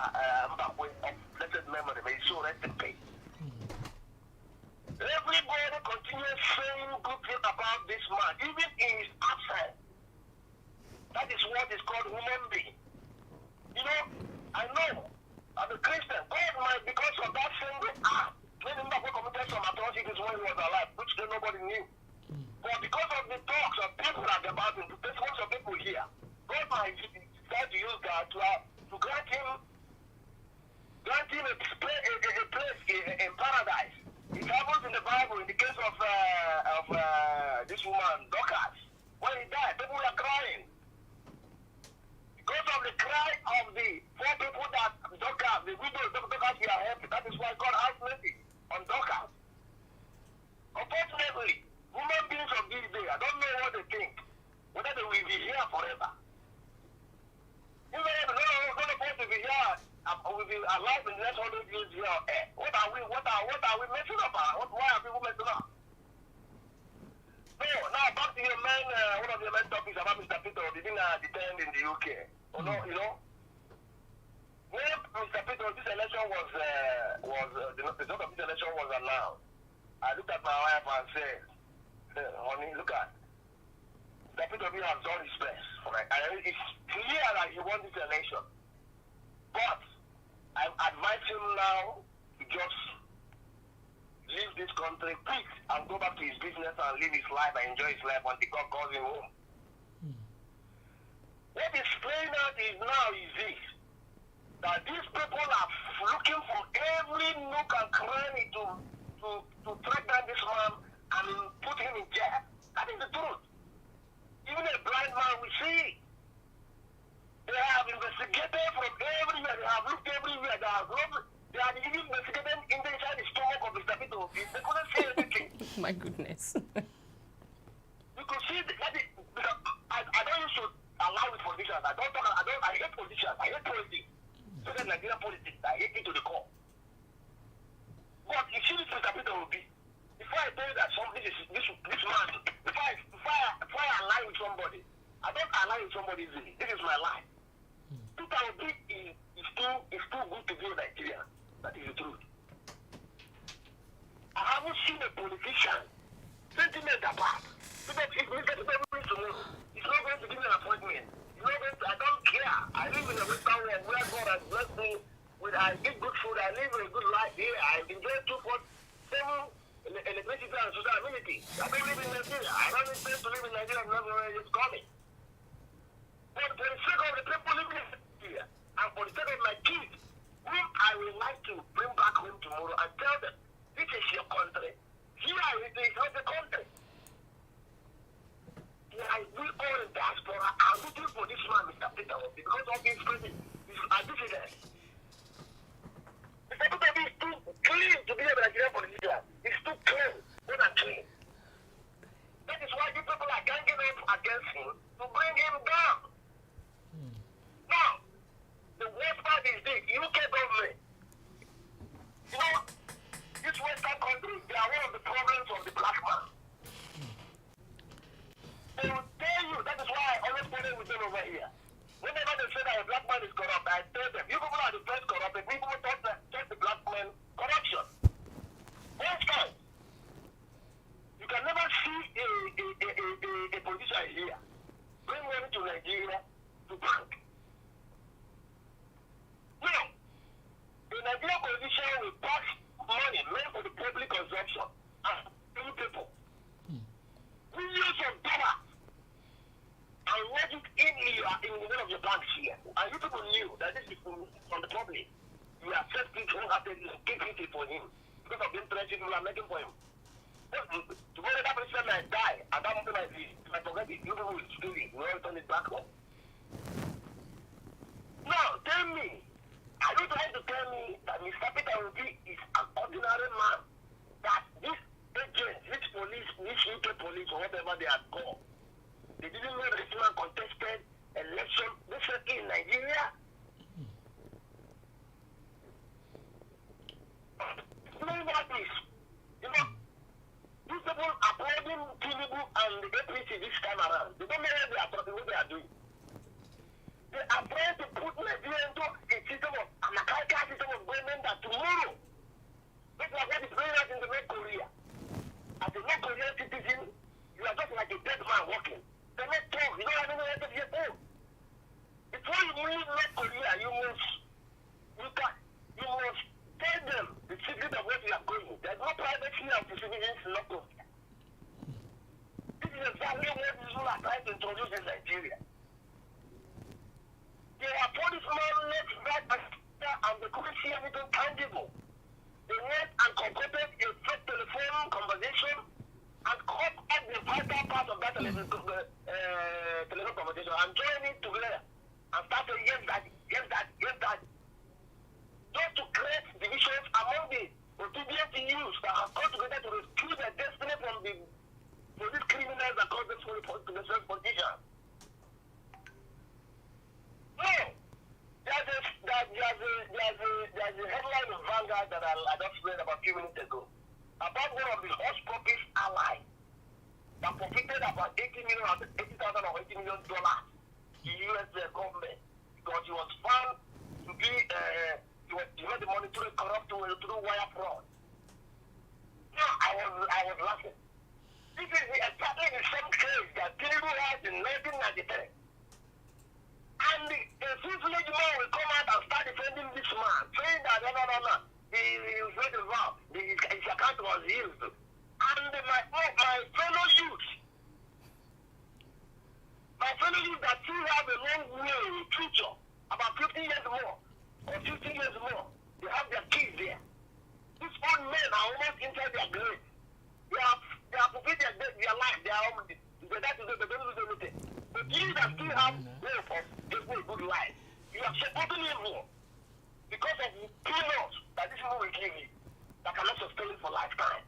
Mbakwe of blessed memory, may he so rest in peace. Everybody continues saying good things about this man, even in his absence. That is what is called human being. You know, I know, as a Christian, God might, because of that single act, made him not committed some atrocities when he was alive, which nobody knew. But because of the talks of people that about him, the testimonies of people here, God might decide to use that to grant him a place in paradise. If just in the Bible, in the case of this woman, Dorcas, when he died, people were crying. Because of the cry of the 4 people that Dorcas, the widow of Dorcas, we are helping. That is why God has mercy on Dorcas. Unfortunately, human beings of this day, I don't know what they think, whether they will be here forever. Even if they're not supposed to be here, will be alive in the next 100 years here on earth. What are we messing up? Why are people messing up? So, now back to your main, one of your main topics about Mr. Peter being detained in the UK. Oh, no, you know? When Mr. Peter, this election was, the result of this election was announced, I looked at my wife and said, honey, look at Mr. Peter has done his best. Right? And it's clear that he won this election. But I advise him now to just leave this country, quit, and go back to his business and live his life and enjoy his life until God calls him home. What is playing out is this, that these people are looking for every nook and cranny to track down this man and put him in jail. That is the truth. Even a blind man will see. They have investigated from everywhere. They have looked everywhere. They have even investigated inside the stomach of Mr. Peter. They couldn't see anything. My goodness. You could see that I don't used to allow with politicians. I hate politicians. I hate politics. So that's Nigerian politics. I hate it to the core. But you see this Mr. Peter will be. Before I tell you that this man, if I align with somebody, I don't align with somebody easily. This is my life. Peter Obi is too good to be a Nigerian. That is the truth. I haven't seen a politician sentiment apart. Because if Mr. Peter wins tomorrow, he's not going to give me an appointment. He's not going to, I don't care. I live in a Western world where God has blessed me with, I eat good food, I live a good life here. I enjoy 2.7 electricity and social amenities. I don't live in Nigeria. I don't intend to live in Nigeria, not where it's coming. But for the sake of the people living in Nigeria, and for the sake of my kids, whom I would like to bring back home tomorrow and tell them, this is your country. Here it is not the country. Like we all in diaspora are looking for this man, Mr. Peter, because of his presence, his antecedents. Mr. Peter is too clean to be a Nigerian politician. He's too clean, more than clean. That is why the people are ganging up against him to bring him down. Now, the worst part is this, UK government. You know, this Western country, they are one of the problems of the black man. They will tell you, that is why I always put it with them over here. Whenever they say that a black man is corrupt, I tell them, you people are the first corrupt, and people talk the black man corruption. Most times, you can never see a politician here bring money to Nigeria to bank. Now, the Nigerian politician will pass money meant for the public consumption and many people. Millions of dollars. And let it in the middle of your banks here. And you people knew that this is from the public. You accept it wholeheartedly, give it for him. Because of the interest you are making for him. Tomorrow that person might die, and that moment might forget it. You people will steal it. You will return it back home. Now, tell me, are you trying to tell me that Mr. Peter Obi is an ordinary man? That this agent, this police, this UK police, or whatever they are called, they didn't know that this man contested election recently in Nigeria? Explain what is. You know, these people applauding Tinubu and the APC this time around. They don't know what they are doing. They are trying to put Nigeria into a system of an archaic system of government that tomorrow, just like what is going on in the North Korea. As a North Korean citizen, you are just like a dead man walking. They don't talk. You don't have any right to your phone. Before you leave North Korea, you must tell them the secret of what you are going. There's no privacy of the citizens in North Korea. This is exactly what these people are trying to introduce in Nigeria. There are police There's a headline in Vanguard that I just read about a few minutes ago about one of the hush puppies allies that profited about $80,000 or $80 million to the U.S. government because he was found to be he had the money through corrupt through wire fraud. Now I was laughing. This is exactly the same case that Tinubu had in 1993. And the full-fledged man will come out and start defending this man, saying that no. He was very wrong. His account was used. And my fellow youth that still have a long way in future, about 50 years more, or 50 years more, they have their kids there. These old men are almost inside their grave. They have fulfilled their life. They don't do anything. But you that still have hope of a good life, you have supported evil because of peanuts that this people will give you that cannot sustain for lifetime.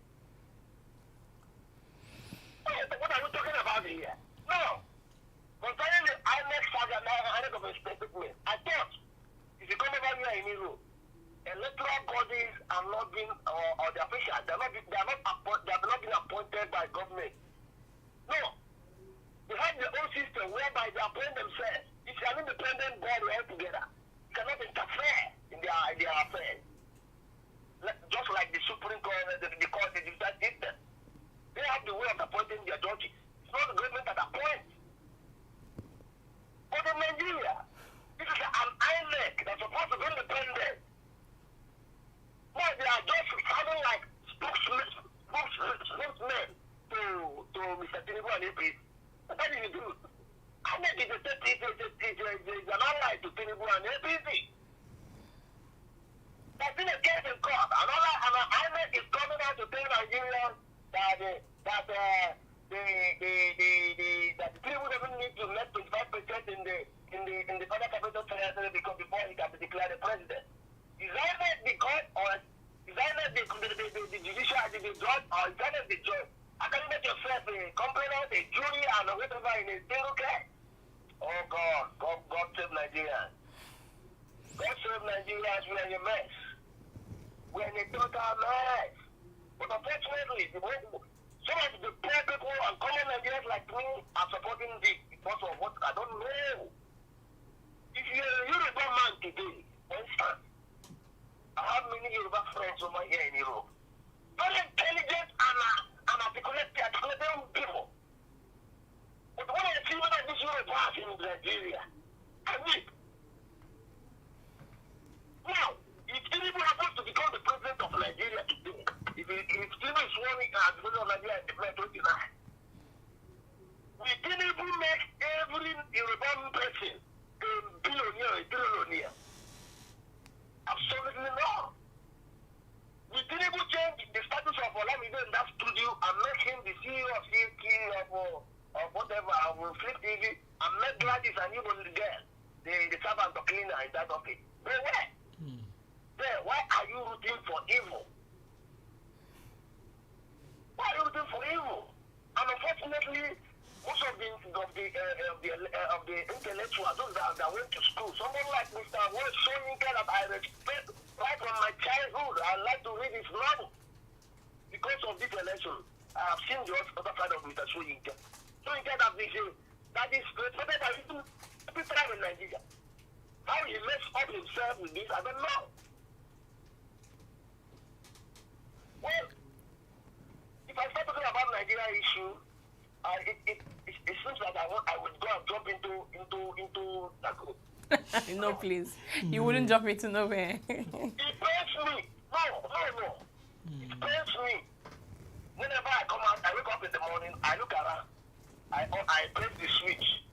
What are we talking about here? No. Concerning the INEC saga, INEC of Perspectives, I thought if you come over here in Europe, electoral bodies are not being, or the officials, they have not been appointed by government. No. They have their own system whereby they appoint themselves. It's an independent body altogether. You cannot interfere in their affairs. Just like the Supreme Court, the court, the judicial system. They have the way of appointing their judges. It's not the government that appoints. But in Nigeria, this is an INEC that's supposed to be independent. But they are just sounding like spokesmen to Mr. Tinubu and APC. What do you do? INEC is an ally to Tinubu and APC. There's been a case in court. And INEC is coming out to tell Nigerians that Tinubu doesn't need to let 25% in the other capital territory because before he can be declared a president. Is INEC the court or is INEC the judicial, the judge, or is INEC the judge? How can you make yourself a complainant, a jury, and whatever in a single case? Oh God save Nigerians. God save Nigerians, we are in a mess. We are in a total mess. But unfortunately, some of the poor people and common Nigerians like me are supporting this because of what I don't know. If you're a Yoruba man today, for instance, I have many Yoruba friends over here in Europe. Very intelligent and articulated people. But when I see what this Yoruba in Nigeria, I weep. Now, if Tinubu happens to become the president of Nigeria today, if Tinubu is sworn in as the president of Nigeria in 29, will Tinubu make every Yoruba person a billionaire, a trillionaire? Absolutely not. Will Tinubu change the status of Olamide in that studio and make him the CEO of CK of whatever, will flip TV and make Gladys and even the girl, the servant or cleaner in that office? But where? There, why are you rooting for evil? Why are you rooting for evil? And unfortunately, most of the intellectuals, those that went to school, someone like Mr. West Soyinka that I respect right from my childhood, I like to read his novel. Because of this election, I have seen the other side of Mr. Soyinka. Soyinka that is respected by every tribe in Nigeria. How he messed up himself with this, I don't know. Well, if I start talking about Nigeria issue, it seems like I would go and jump into that group. No, please. You wouldn't jump into nowhere. It pains me. No. It pains me. Whenever I come out, I wake up in the morning, I look around, I press the switch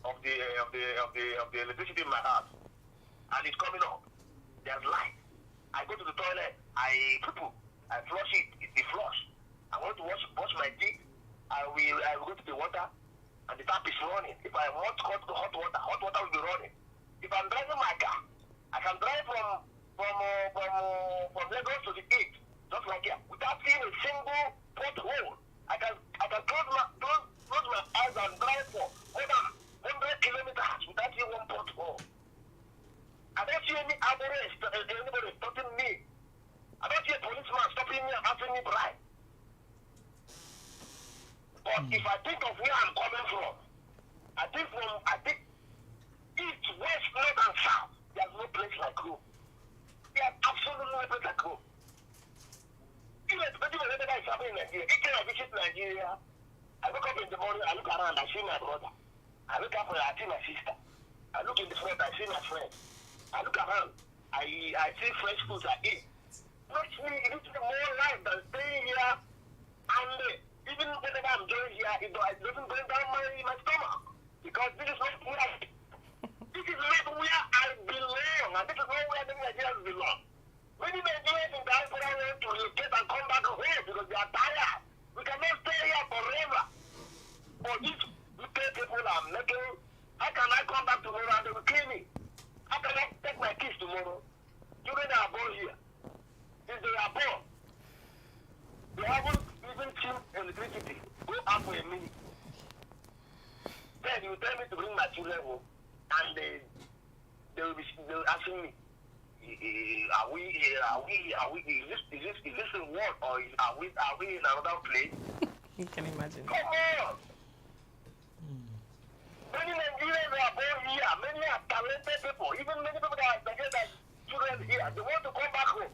of the electricity in my house, and it's coming up. There's light. I go to the toilet, I flush it, it's the flush. I want to wash my teeth, I will go to the water, and the tap is running. If I want hot water will be running. If I'm driving my car, I can drive from Lagos to the east, just like here, without seeing a single pothole. I can close my eyes and drive for more than 100 kilometers without seeing one pothole. I don't see see any arrest, anybody stopping me. I don't see a policeman stopping me and asking me bribe. But if I think of where I'm coming from, I think east, west, north, and south, there's no place like home. There's absolutely no place like home. Even whenever it's happening in Nigeria, each time I visit Nigeria, I wake up in the morning, I look around, I see my brother. I look up, I see my sister. I look in the front, I see my friend. I look around, I see fresh food, I eat. Not me, it is more life than staying here and even whenever I'm going here, it doesn't bring down my stomach. Because this is not where I belong, and this is not where the Nigerians belong. Many Nigerians in diaspora want to relocate and come back home because they are tired. We cannot stay here forever. But if we pay people are making, how can I come back tomorrow and they will kill me? How can I take my kids tomorrow? Children are born here. If they are born, they haven't even seen electricity. Go up for a minute. Then you tell me to bring my children home, and they will asking me, are we is this a war or are we in another place? You can imagine. Come on! Many Nigerians are born here. Many are talented people. Even many people that are children here. They want to come back home.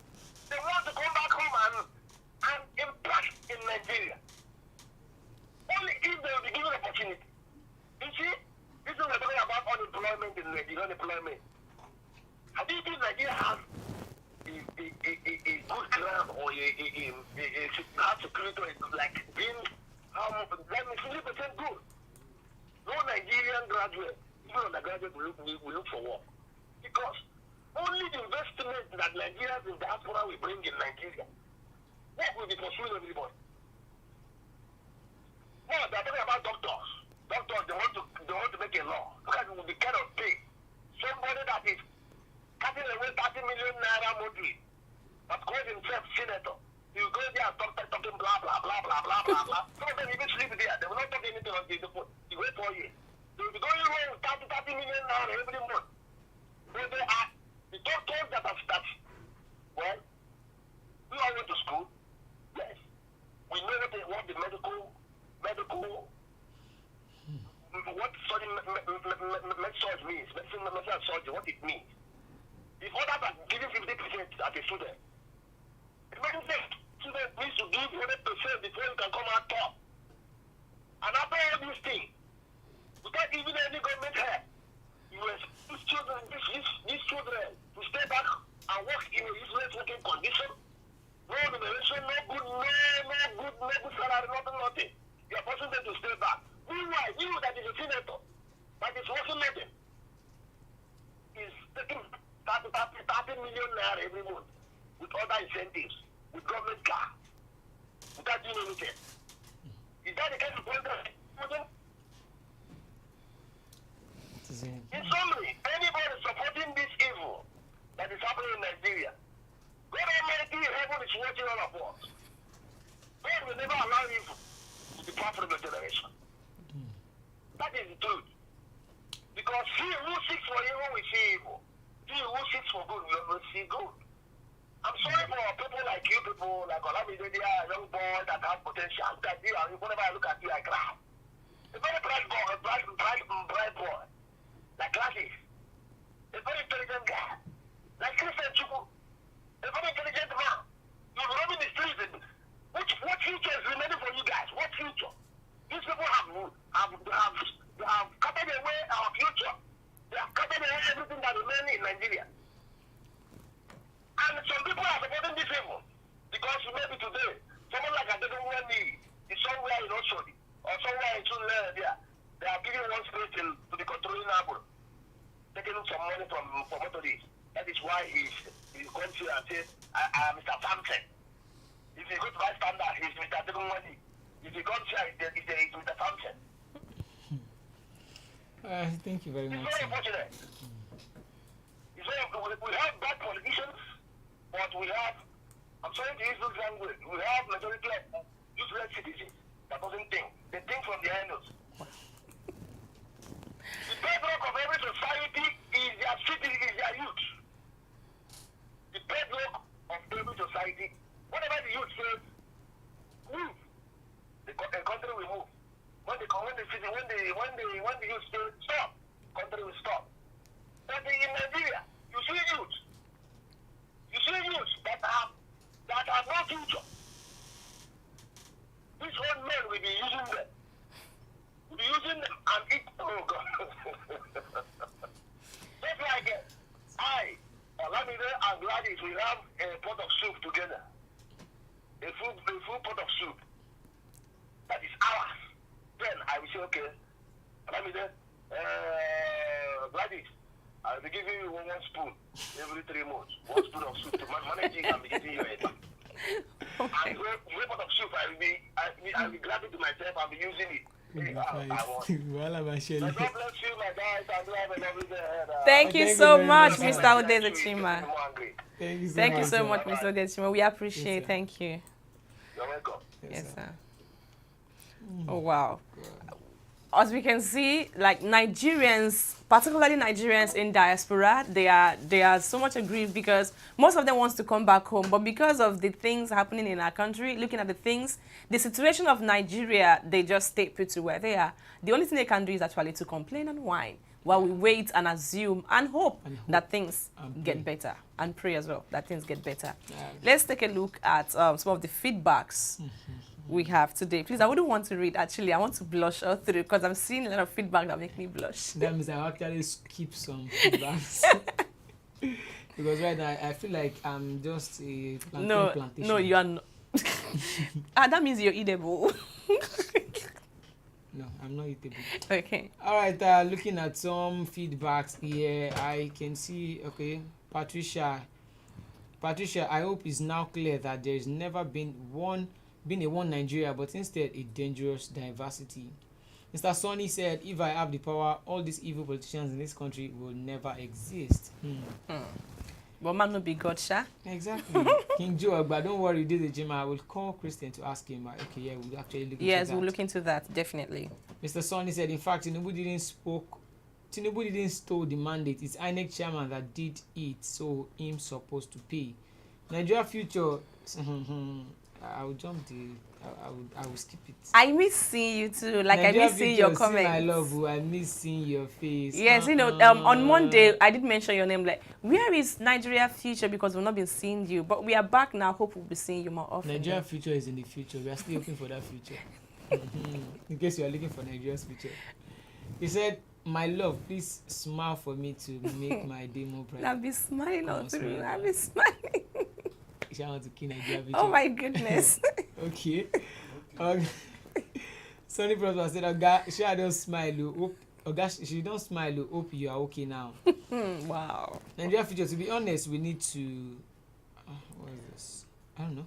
They want to come back home and impact in Nigeria. Only if they will be given opportunity. You see, this is what we're talking about unemployment in Nigeria. Unemployment. I think if Nigeria has a good ground or a security like being 50% good. No Nigerian graduate, even undergraduate, will look for work. Because only the investment that Nigerians in diaspora will bring in Nigeria, what will be pursuing everybody? Now they're talking about doctors. Doctors, they want to make a law. Because it will be kind of pay. Somebody that is cutting away 30 million naira monthly, but calls himself senator. You go there and talking blah blah blah blah blah blah blah. Some of them even sleep there. They will not talk anything until you wait 4 years. They will be going around with 30 million naira every month. So they are the doctors that have started. Well, we all went to school. Yes. We know what the medical what study med-surg means, medicine and surgery, what it means. If others are giving 50% as a student, it means that student needs to give 100% before you can come out top. And after all these things, without even any government help, you expect these children to stay back and work in a useless working condition. No remuneration, no good salary, nothing. You are forcing them to stay back. Meanwhile, you that is a senator, that is working nothing, is taking 30 million naira every month with other incentives, with government car, without doing anything. Is that the kind of program? In summary, anybody supporting this evil that is happening in Nigeria, God Almighty, heaven is watching all of us. God will never allow evil to depart from the generation. That is the truth. Because he who seeks for evil will see evil. He who seeks for good will see good. I'm sorry for people like you, people like Olamide, they are young boys that have potential. Look at you, and whenever I look at you, I cry. A very bright boy, like Glasses. A very intelligent guy, like Christian Chukwu. A very intelligent man. You're roaming the streets. What future is remaining for you guys? What future? These people have cutted away our future. They have cutted away everything that remains in Nigeria. And some people are supporting this evil because maybe today, someone like Adegunwani is somewhere in Oshodi or somewhere in Sunle there. They are giving one space to the controlling Abu, taking some money from motorists. That is why he comes here and says, I am Mr. Samson. If you go to my standard, he's Mr. Adegunwani. If you come here, it's Mr. Samson. Thank you very much. It's very unfortunate. We have bad politicians, but we have, I'm sorry to use this language, we have majority of useless citizens that doesn't think. They think from their angles. The bedrock of every society is their city, is their youth. whenever the youth says, move, the country will move. When the youth say stop, country will stop. But in Nigeria, you see youth that have no future. These old men will be using them. And eat. Oh God. Just like Olamide and Gladys will have a pot of soup together. A full pot of soup. That is ours. Then I will say, okay, Olamide, Gladys, I will be giving you one spoon every 3 months. 1 spoon of soup to manage it and be giving you a back. And one pot of soup, I will be glad to myself and be using it. Thank you so much, Mr. Odezechima. Thank you so much, Mr. Odezechima. We appreciate it. Thank you. You're welcome. Yes, sir. Oh, wow. As we can see, like Nigerians, particularly Nigerians in diaspora, they are so much aggrieved because most of them wants to come back home, but because of the things happening in our country, looking at the situation of Nigeria, they just stay put to where they are. The only thing they can do is actually to complain and whine while we wait and assume and hope that things get better, and pray as well that things get better. Let's take a look at some of the feedbacks we have today. Please, I wouldn't want to read, actually. I want to blush all through because I'm seeing a lot of feedback that make me blush. That means I actually skip some feedbacks. Because right now, I feel like I'm just a plantation. No, you are not. That means you're eatable. No, I'm not eatable. Okay. All right, looking at some feedbacks here, I can see, okay, Patricia, I hope it's now clear that there has never been a one Nigeria, but instead a dangerous diversity. Mr. Sonny said, if I have the power, all these evil politicians in this country will never exist. But man, no be God, sha. Exactly. King Joe, but don't worry, did the gym. I will call Christian to ask him. Okay, yeah, we'll actually look into that. Yes, we'll look into that, definitely. Mr. Sonny said, in fact, Tinubu didn't steal the mandate. It's INEC chairman that did it, so him supposed to pay. Nigeria future. I will jump I will skip it. I miss seeing you too. Like Nigeria, I miss seeing your comments. I love you. I miss seeing your face. Yes, you know, on Monday I did mention your name. Like, where is Nigeria future? Because we've not been seeing you, but we are back now. Hope we'll be seeing you more often. Nigeria future is in the future. We are still looking for that future. In case you are looking for Nigeria's future. He said, "My love, please smile for me to make my day more bright." I'll be smiling all through. I'll be smiling. I want to kill Nigeria future. Oh my goodness. Okay. Sonny Prosper said, "She don't smile. She don't smile. Hope you are okay now." Wow. Nigeria future. To be honest, we need to. What is this? I don't know.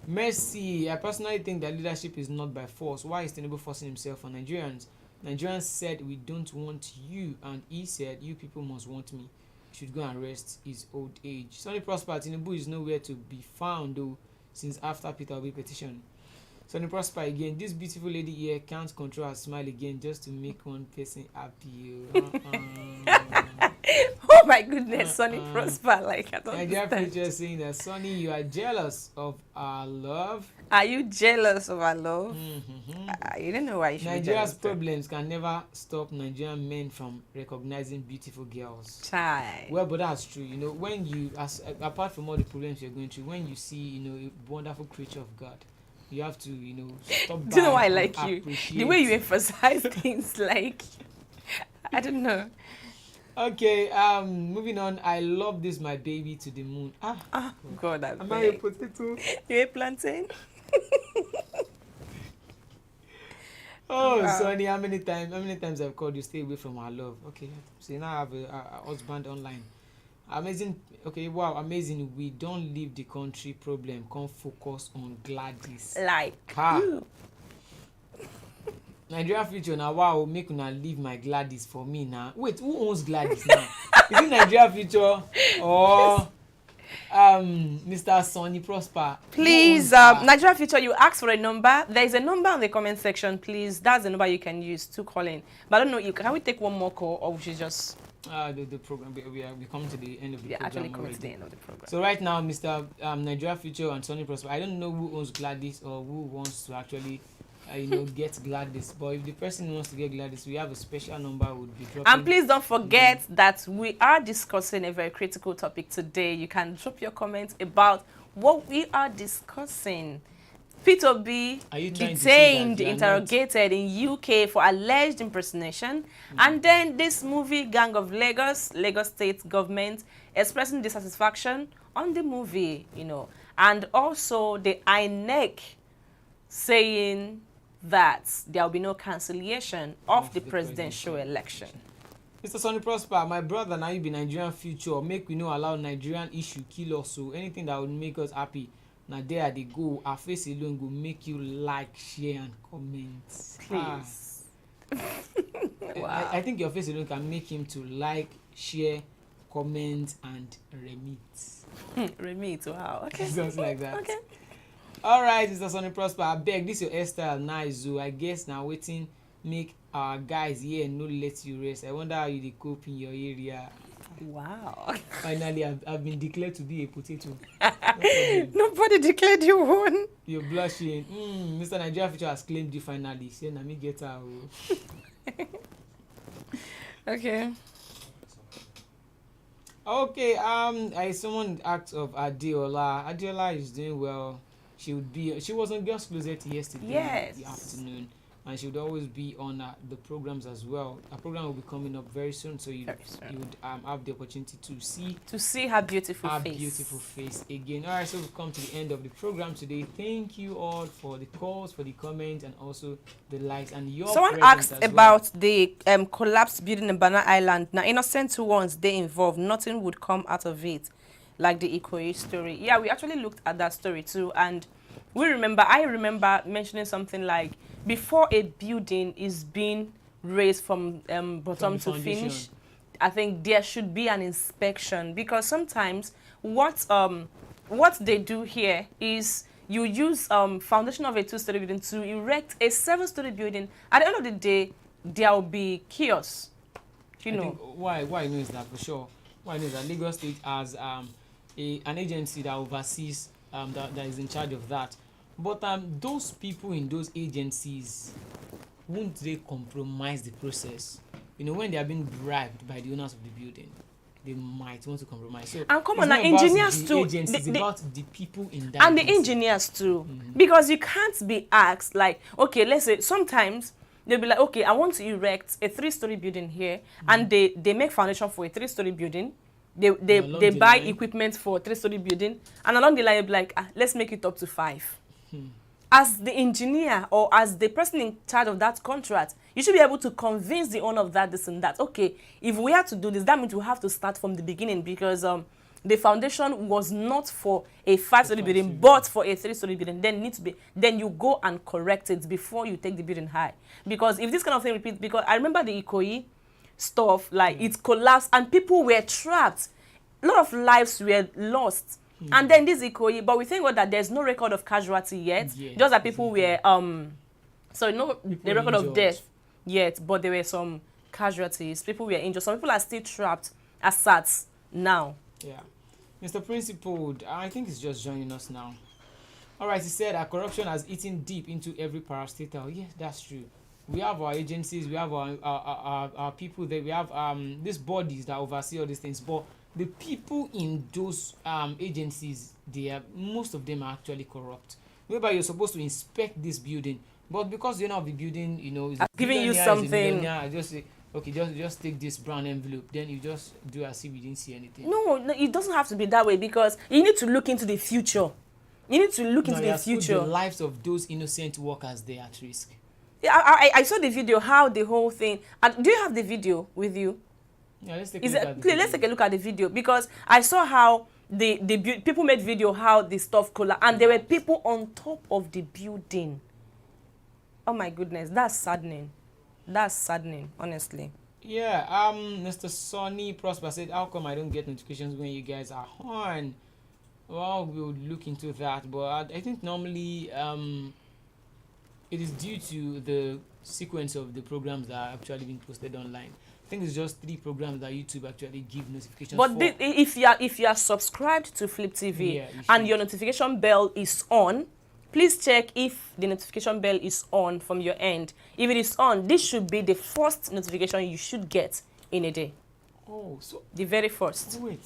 Mercy. I personally think that leadership is not by force. Why is Tinubu forcing himself on Nigerians? Nigerians said we don't want you, and he said you people must want me. Should go and rest his old age. Sonny Prosper, Tinubu is nowhere to be found though since after Peter Obi petition. Sonny Prosper again, this beautiful lady here can't control her smile again just to make one person happy. Oh my goodness, Sonny Prosper, like I don't Nigeria understand. future saying that Sonny, you are jealous of our love. Are you jealous of our love? You don't know why you should be Nigeria's jealous. problems can never stop Nigerian men from recognizing beautiful girls. Chai. Well, but that's true. You know, when you, apart from all the problems you're going through, when you see, you know, a wonderful creature of God, you have to, you know, stop. Do you know why I like you? The way you emphasize things, like, I don't know. Okay, moving on. I love this, my baby to the moon. God, am I a potato? You a plantain? Oh, wow. Sonny, how many times I've called you? Stay away from our love. Okay, so now I have a husband online. Amazing. Okay, wow, amazing. We don't leave the country problem. Come focus on Gladys. Like. Nigeria future now. Wow, make una leave my Gladys for me now. Wait, who owns Gladys now? Is it Nigeria future or Mr. Sonny Prosper? Please, Nigeria future. You ask for a number. There is a number in the comment section. Please, that's the number you can use to call in. But I don't know. Can we take one more call, or we should just? The program. We come to the end of the program. Actually coming already. to the end of the program. So right now, Mr. Nigeria Future and Sonny Prosper, I don't know who owns Gladys or who wants to actually, get Gladys. But if the person wants to get Gladys, we have a special number would be dropping. And please don't forget that we are discussing a very critical topic today. You can drop your comments about what we are discussing. P2B detained, interrogated in UK for alleged impersonation. And then this movie, Gang of Lagos State government expressing dissatisfaction on the movie, And also the INEC saying that there will be no cancellation of the presidential election. Mr. Sonny Prosper, my brother, now you be Nigerian Future. Make we no allow Nigerian issue kill us. So anything that would make us happy. Now there they go. Our face alone will make you like, share, and comment. Please. Wow. I think your face alone can make him to like, share, comment, and remit. Remit, wow. Okay. Something like that. Okay. All right, Mr. Sonny Prosper. I beg this your hairstyle nice. So I guess now waiting make our guys here no let you rest. I wonder how you dey cope in your area. Wow. Finally, I've been declared to be a potato. Nobody declared you won. You're blushing. Mr. Nigeria Future has claimed you finally. Say, na me get her. Okay. Okay. I summoned act of Adeola. Adeola is doing well. She was on Girls Closet yesterday in the afternoon. And she would always be on the programs as well. A program will be coming up very soon, so you would have the opportunity to see her beautiful face again. All right, so we've come to the end of the program today. Thank you all for the calls, for the comments, and also the likes and your. Someone asked about the collapsed building in Banana Island. Now, innocent ones they involved, nothing would come out of it, like the Ikoyi story. Yeah, we actually looked at that story too, and I remember mentioning something like, before a building is being raised from bottom to finish, I think there should be an inspection, because sometimes what they do here is you use foundation of a 2-story building to erect a 7-story building. At the end of the day, there will be chaos. I think why I know is that for sure. Why I know is that Lagos State has an agency that oversees that is in charge of that. But those people in those agencies, won't they compromise the process? When they are being bribed by the owners of the building, they might want to compromise. So and come on, now engineers too. It's about the people in that. And the engineers too, because you can't be asked like, okay, let's say sometimes they'll be like, okay, I want to erect a 3-story building here, and they make foundation for a 3-story building. They buy equipment for a 3-story building, and along the line, they'll be like, let's make it up to 5. As the engineer or as the person in charge of that contract, you should be able to convince the owner of that, this and that. Okay, if we have to do this, that means we have to start from the beginning, because the foundation was not for a 5-story building, but for a 3-story building. Then you go and correct it before you take the building high. Because if this kind of thing repeats, because I remember the Ikoyi stuff, like it collapsed and people were trapped. A lot of lives were lost. And then this Ikoyi, but we thank God that there's no record of casualty yet. Just that people were the record of death yet, but there were some casualties. People were injured. Some people are still trapped as SATs now. Yeah. Mr. Principal, I think he's just joining us now. All right, he said that corruption has eaten deep into every parastatal. Yes, that's true. We have our agencies, we have our people there, we have these bodies that oversee all these things, but the people in those agencies, most of them are actually corrupt. Whereby you're supposed to inspect this building, but because you're not the building, is giving you something. Just say, okay, just take this brown envelope. Then you just do as if you didn't see anything. No, it doesn't have to be that way, because you need to look into the future. You need to look into the future. The lives of those innocent workers, they are at risk. Yeah, I saw the video, how the whole thing. And do you have the video with you? Yeah, let's take a look at the video, because I saw how the people made video how the stuff collapsed, and there were people on top of the building. Oh my goodness, that's saddening. That's saddening, honestly. Yeah, Mr. Sonny Prosper said, how come I don't get notifications when you guys are on? Well, we'll look into that, but I think normally it is due to the sequence of the programs that are actually being posted online. I think it's just 3 programs that YouTube actually give notifications But for. if you are subscribed to Flip TV and your notification bell is on, please check if the notification bell is on from your end. If it is on, this should be the first notification you should get in a day. Oh, so the very first. Wait,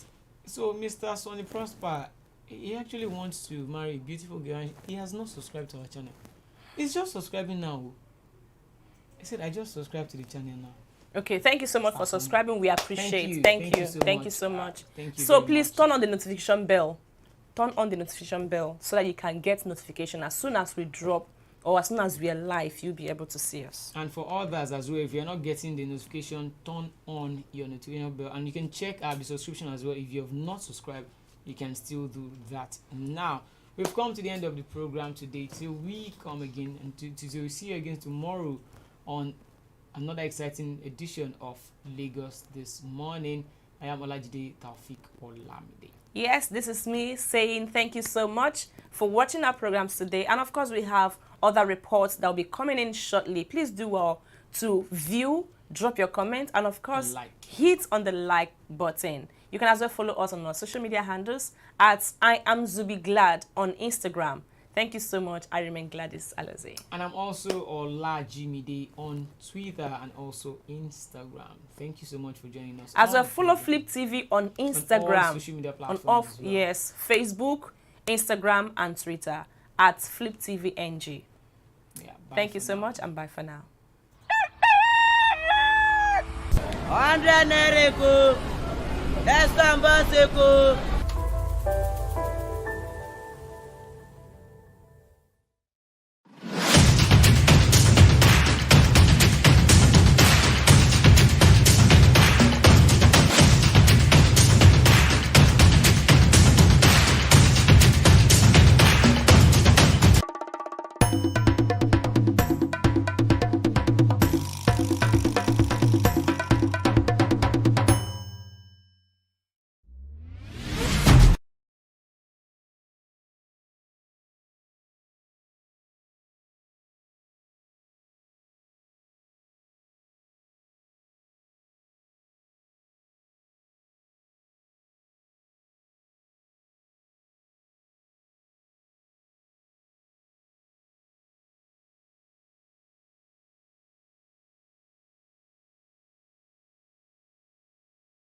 so Mr. Sonny Prosper, he actually wants to marry a beautiful girl and he has not subscribed to our channel. He's just subscribing now. He said, I just subscribed to the channel now. Okay, thank you so much for subscribing. We appreciate. Thank you so much. Thank you. So please turn on the notification bell. Turn on the notification bell so that you can get notification as soon as we drop or as soon as we are live. You'll be able to see us. And for others as well, if you're not getting the notification, turn on your notification bell, and you can check the subscription as well. If you have not subscribed, you can still do that. Now we've come to the end of the program today. Till we come again, and to see you again tomorrow on another exciting edition of Lagos This Morning. I am Olajide Taufik Olamide. Yes, this is me saying thank you so much for watching our programs today. And of course, we have other reports that will be coming in shortly. Please do well to view, drop your comment, and of course, hit on the like button. You can as well follow us on our social media handles at I am Zubi Glad on Instagram. Thank you so much. I remain Gladys Alaze. And I'm also Olajimide on Twitter and also Instagram. Thank you so much for joining us. As well, follow Flip TV on Instagram. On all social media platforms as well. Yes, Facebook, Instagram, and Twitter at Flip TV NG. Yeah, thank you so much, and bye for now. 100 Nereko, Estambaseco.